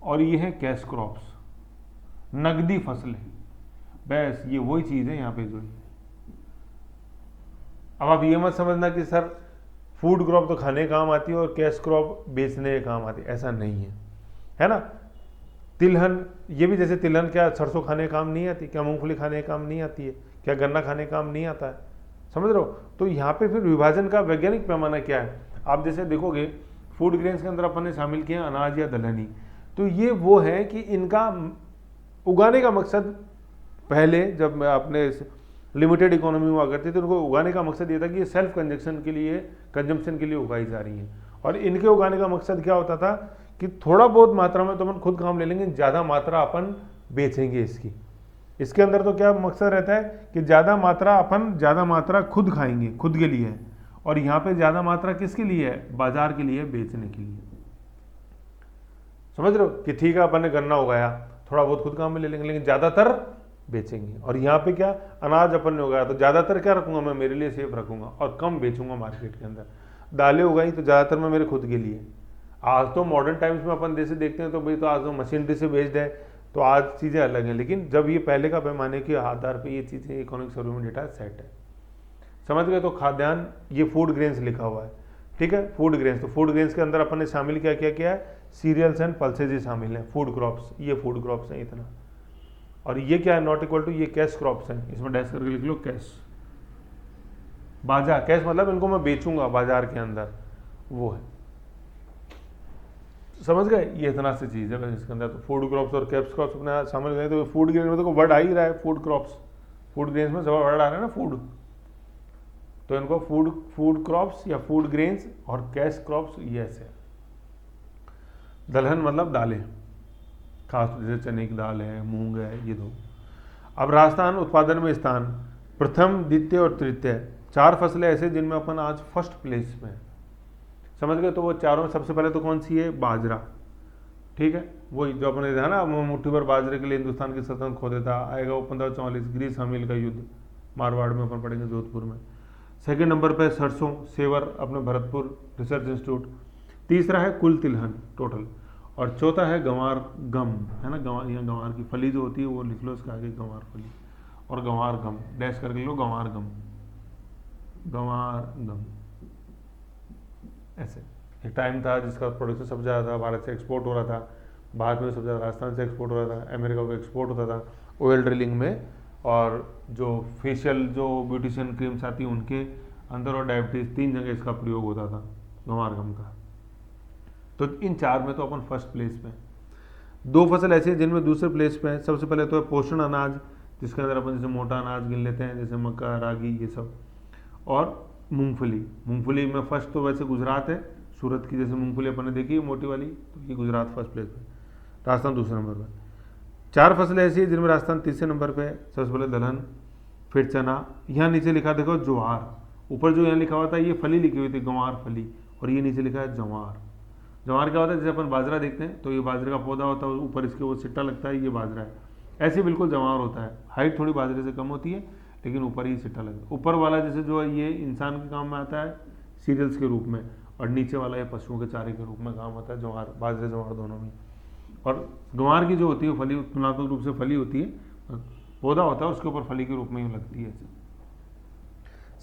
और ये है कैश क्रॉप्स, नगदी फसलें। बस ये वही चीज़ है यहाँ पे जो। अब आप ये मत समझना कि सर फूड क्रॉप तो खाने का काम आती है और कैश क्रॉप बेचने के काम आती है, ऐसा नहीं है ना। तिलहन, ये भी जैसे तिलहन क्या सरसों खाने का काम नहीं आती, क्या मूंगफली खाने का काम नहीं आती है, क्या गन्ना खाने का काम नहीं आता है, समझ रहे हो। तो यहाँ पे फिर विभाजन का वैज्ञानिक पैमाना क्या है, आप जैसे देखोगे फूड ग्रेन्स के अंदर अपन ने शामिल किया अनाज या दलहनी। तो ये वो है कि इनका उगाने का मकसद, पहले जब आपने लिमिटेड इकोनॉमी हुआ करती थी, तो उनको उगाने का मकसद ये था कि ये सेल्फ कंजप्शन के लिए उगाई जा रही हैं। और इनके उगाने का मकसद क्या होता था कि थोड़ा बहुत मात्रा में तो अपन खुद काम ले लेंगे, ज़्यादा मात्रा अपन बेचेंगे इसकी। इसके अंदर तो क्या मकसद रहता है कि ज़्यादा मात्रा खुद खाएंगे, खुद के लिए, और यहाँ पे ज़्यादा मात्रा किसके लिए है, बाजार के लिए, बेचने के लिए। समझ रहे हो कि ठीक है अपन ने गन्ना उगाया, थोड़ा बहुत खुद काम में ले लेंगे, लेकिन ज़्यादातर बेचेंगे। और यहाँ पे क्या अनाज अपन ने उगाया, तो ज़्यादातर क्या रखूँगा मैं, मेरे लिए सेफ रखूँगा और कम बेचूंगा मार्केट के अंदर। दालें उगाई तो ज़्यादातर मैं मेरे खुद के लिए। आज तो मॉडर्न टाइम्स में अपन जैसे देखते हैं, तो भाई तो आज तो मशीनरी से बेच है, तो आज चीज़ें अलग हैं। लेकिन जब ये पहले का पैमाने के आधार पर ये चीज़ें इकोनॉमिक सर्वे में डेटा सेट है, समझ गए। तो खाद्यान्न, ये फूड ग्रेन्स लिखा हुआ है, ठीक है, फूड ग्रेन्स। तो फूड ग्रेन्स के अंदर अपन ने शामिल क्या किया है, सीरियल्स एंड पल्सेज ही शामिल हैं, फूड क्रॉप्स, ये फूड क्रॉप्स हैं इतना। और ये क्या है, नॉट इक्वल टू, ये कैश क्रॉप्स हैं, इसमें डैश करके लिख लो कैश। बाजार, कैश मतलब इनको मैं बेचूंगा बाजार के अंदर, वो है, समझ गए। ये इतना सी चीज़ है बस इसके अंदर। तो फूड क्रॉप्स और कैश क्रॉप्स अपने शामिल करें तो फूड ग्रेन में तो वर्ड आ ही रहा है, फूड क्रॉप्स, फूड ग्रेन्स में सब वर्ड आ रहा है ना फूड, तो इनको फूड क्रॉप्स या फूड ग्रेन्स और कैश क्रॉप्स ये ऐसे है। दलहन मतलब दालें, खास जैसे चने की दाल है, मूंग है, ये दो। अब राजस्थान उत्पादन में स्थान प्रथम, द्वितीय और तृतीय, 4 फसलें ऐसे जिनमें अपन आज फर्स्ट प्लेस में, समझ गए। तो वो चारों में सबसे पहले तो कौन सी है, बाजरा, ठीक है, वही जो अपने देखा ना, मुट्ठी भर बाजरे के लिए हिंदुस्तान की सल्तनत खो देता, आएगा वो 1544 ग्रीस हमील का युद्ध, मारवाड़ में अपन पढ़ेंगे, जोधपुर में। सेकेंड नंबर पे सरसों, सेवर अपने भरतपुर रिसर्च इंस्टीट्यूट। तीसरा है कुल तिलहन टोटल, और चौथा है गंवार गम, है ना, गंवार, यहाँ गंवार की फली जो होती है वो लिख लो इसका आगे, गंवार फली, और गंवार गम डैश करके लिख लो, गंवार गम, गंवार गम ऐसे। एक टाइम था जिसका प्रोडक्शन सबसे ज़्यादा था, भारत से एक्सपोर्ट हो रहा था, भारत में सबसे ज़्यादा राजस्थान से एक्सपोर्ट हो रहा था, अमेरिका को एक्सपोर्ट होता था ऑयल ड्रिलिंग में, और जो फेशियल जो ब्यूटिशियन क्रीम्स आती हैं उनके अंदर, और डायबिटीज़, 3 जगह इसका प्रयोग होता था गंवार गम का। तो इन 4 में तो अपन फर्स्ट प्लेस पे। 2 फसल ऐसी हैं जिनमें दूसरे प्लेस पे है। सबसे पहले तो है पोषण अनाज, जिसके अंदर अपन जैसे मोटा अनाज गिन लेते हैं, जैसे मक्का, रागी, ये सब, और मूंगफली। मूंगफली में फर्स्ट तो वैसे गुजरात है, सूरत की जैसे मूंगफली अपन ने देखी है मोटी वाली, तो ये गुजरात फर्स्ट प्लेस पे, राजस्थान दूसरे नंबर पे। 4 फसलें ऐसी है जिनमें राजस्थान तीसरे नंबर पे है। सबसे पहले दलहन, फिर चना, यहाँ नीचे लिखा देखो ज्वार, ऊपर जो यहाँ लिखा हुआ था ये फली लिखी हुई थी, गंवार फली, और ये नीचे लिखा है जवार। जवार क्या होता है, जैसे अपन बाजरा देखते हैं तो ये बाजरे का पौधा होता है, ऊपर इसके वो सिट्टा लगता है, ये बाजरा है, ऐसे बिल्कुल जवार होता है। हाइट थोड़ी बाजरे से कम होती है, लेकिन ऊपर ही सिट्टा लगता है। ऊपर वाला जैसे जो है ये इंसान के काम में आता है सीरियल्स के रूप में, और नीचे वाला ये पशुओं के चारे के रूप में काम आता है, जवार, बाजरे जवार दोनों में। और गंवार की जो होती है फली तुलनात्मक रूप से फली होती है, पौधा होता है उसके ऊपर फली के रूप में ही लगती है,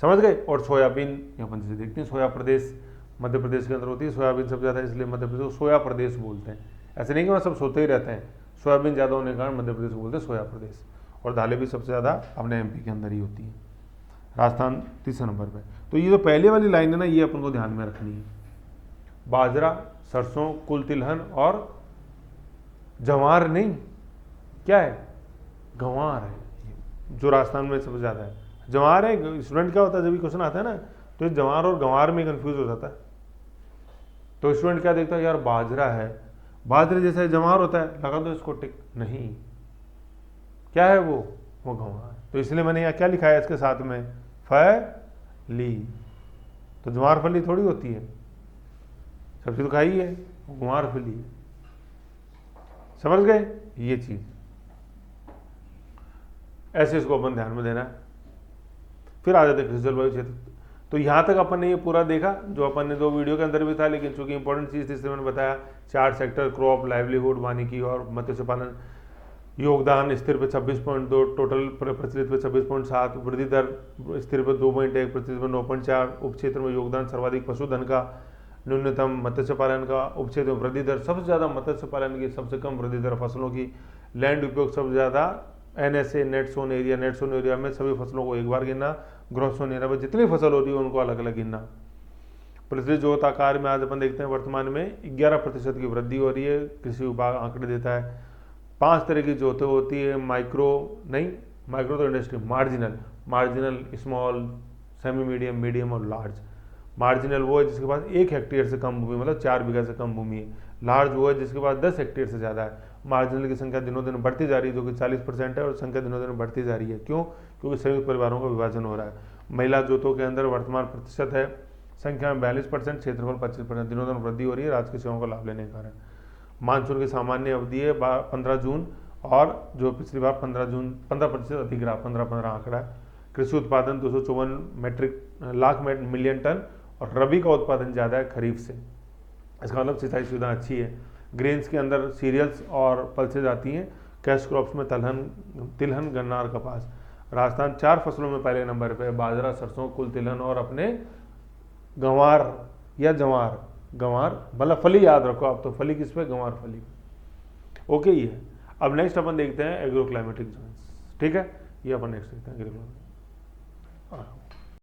समझ गए। और सोयाबीन अपन जैसे देखते हैं, सोया प्रदेश मध्य प्रदेश के अंदर होती है, सोयाबीन सबसे ज़्यादा, इसलिए मध्य प्रदेश को सोया प्रदेश बोलते हैं। ऐसे नहीं कि वहाँ सब सोते ही रहते हैं, सोयाबीन ज़्यादा होने के कारण मध्य प्रदेश को बोलते हैं सोया प्रदेश। और दालें भी सबसे ज़्यादा अपने एमपी के अंदर ही होती हैं। राजस्थान तीसरे नंबर पे। तो ये जो पहले वाली लाइन है ना, ये अपन को ध्यान में रखनी है। बाजरा, सरसों, कुल तिलहन और जवार नहीं, क्या है, गंवार है, जो राजस्थान में सबसे ज़्यादा है। जवार है, स्टूडेंट क्या होता है जब भी क्वेश्चन आता है ना, तो ये जवार और गंवार में कंफ्यूज हो जाता है। तो स्टूडेंट क्या देखता है, यार बाजरा है, बाजरे जैसा जवार होता है, लगा दो इसको टिक, नहीं, क्या है वो गंवार। तो इसलिए मैंने यहाँ क्या लिखा है इसके साथ में, फली। तो जवार फली थोड़ी होती है, सब्जी तो खाई है, गंवार फली है, समझ गए ये चीज। ऐसे इसको अपन ध्यान में देना है। फिर आ जाते हैं जलवायु क्षेत्र। तो यहाँ तक अपन ने ये पूरा देखा, जो अपन ने 2 वीडियो के अंदर भी था, लेकिन चूंकि इंपॉर्टेंट चीज़ थी इसलिए मैंने बताया। 4 सेक्टर, क्रॉप, लाइवलीहुड, वानिकी और मत्स्य पालन। योगदान स्थिर पे 26.2, टोटल प्रचलित पे 26.7, वृद्धि दर स्थिर पे 2.1, प्रचलित पे 9.4, उपक्षेत्र में योगदान सर्वाधिक पशुधन का, न्यूनतम मत्स्य पालन का, उपक्षेत्र में वृद्धि दर सबसे ज़्यादा मत्स्य पालन की, सबसे कम वृद्धि दर फसलों की, लैंड उपयोग सबसे ज़्यादा, NSA नेट सोन एरिया में सभी फसलों को एक बार गिनना, ग्रॉस सोन एरिया में जितनी फसल हो रही है उनको अलग अलग गिनना। प्रतिशत जोत आकार में आज अपन देखते हैं वर्तमान में 11% की वृद्धि हो रही है, कृषि विभाग आंकड़े देता है। 5 तरह की जोतें होती है, माइक्रो तो industry, marginal, small, semi medium, medium और लार्ज। मार्जिनल वो है जिसके पास 1 हेक्टेयर से कम भूमि, मतलब 4 बीघा से कम भूमि है। लार्ज वो है जिसके पास 10 हेक्टेयर से ज़्यादा है। मार्जिनल की संख्या दिनों दिन बढ़ती जा रही है, जो कि 40% है, और संख्या दिनों दिन बढ़ती जा रही है। क्यों? क्योंकि संयुक्त परिवारों का विभाजन हो रहा है। महिला जोतों के अंदर वर्तमान प्रतिशत है संख्या में 42%, क्षेत्रफल 25%, दिनों दिन वृद्धि हो रही है राजकीय सेवाओं का लाभ लेने के कारण। मानसून की सामान्य अवधि है 15 जून, और जो पिछली बार 15% अधिक रहा, 15 आंकड़ा है। कृषि उत्पादन 254 लाख मिलियन टन, और रबी का उत्पादन ज़्यादा है खरीफ से। इसका मतलब सिंचाई सुविधा अच्छी है। ग्रेन्स के अंदर सीरियल्स और पल्सेज आती हैं। कैश क्रॉप्स में तिलहन, गन्ना और कपास। राजस्थान 4 फसलों में पहले नंबर पे, बाजरा, सरसों, कुल तिलहन और अपने गंवार या जवार, गंवार मतलब फली याद रखो आप, तो फली किस पे, गंवार फली पे। ओके ये है। अब नेक्स्ट अपन देखते हैं एग्रो क्लाइमेटिक जोन्स, ठीक है, ये अपन नेक्स्ट देखते हैं एग्रो क्लाइमेटिक।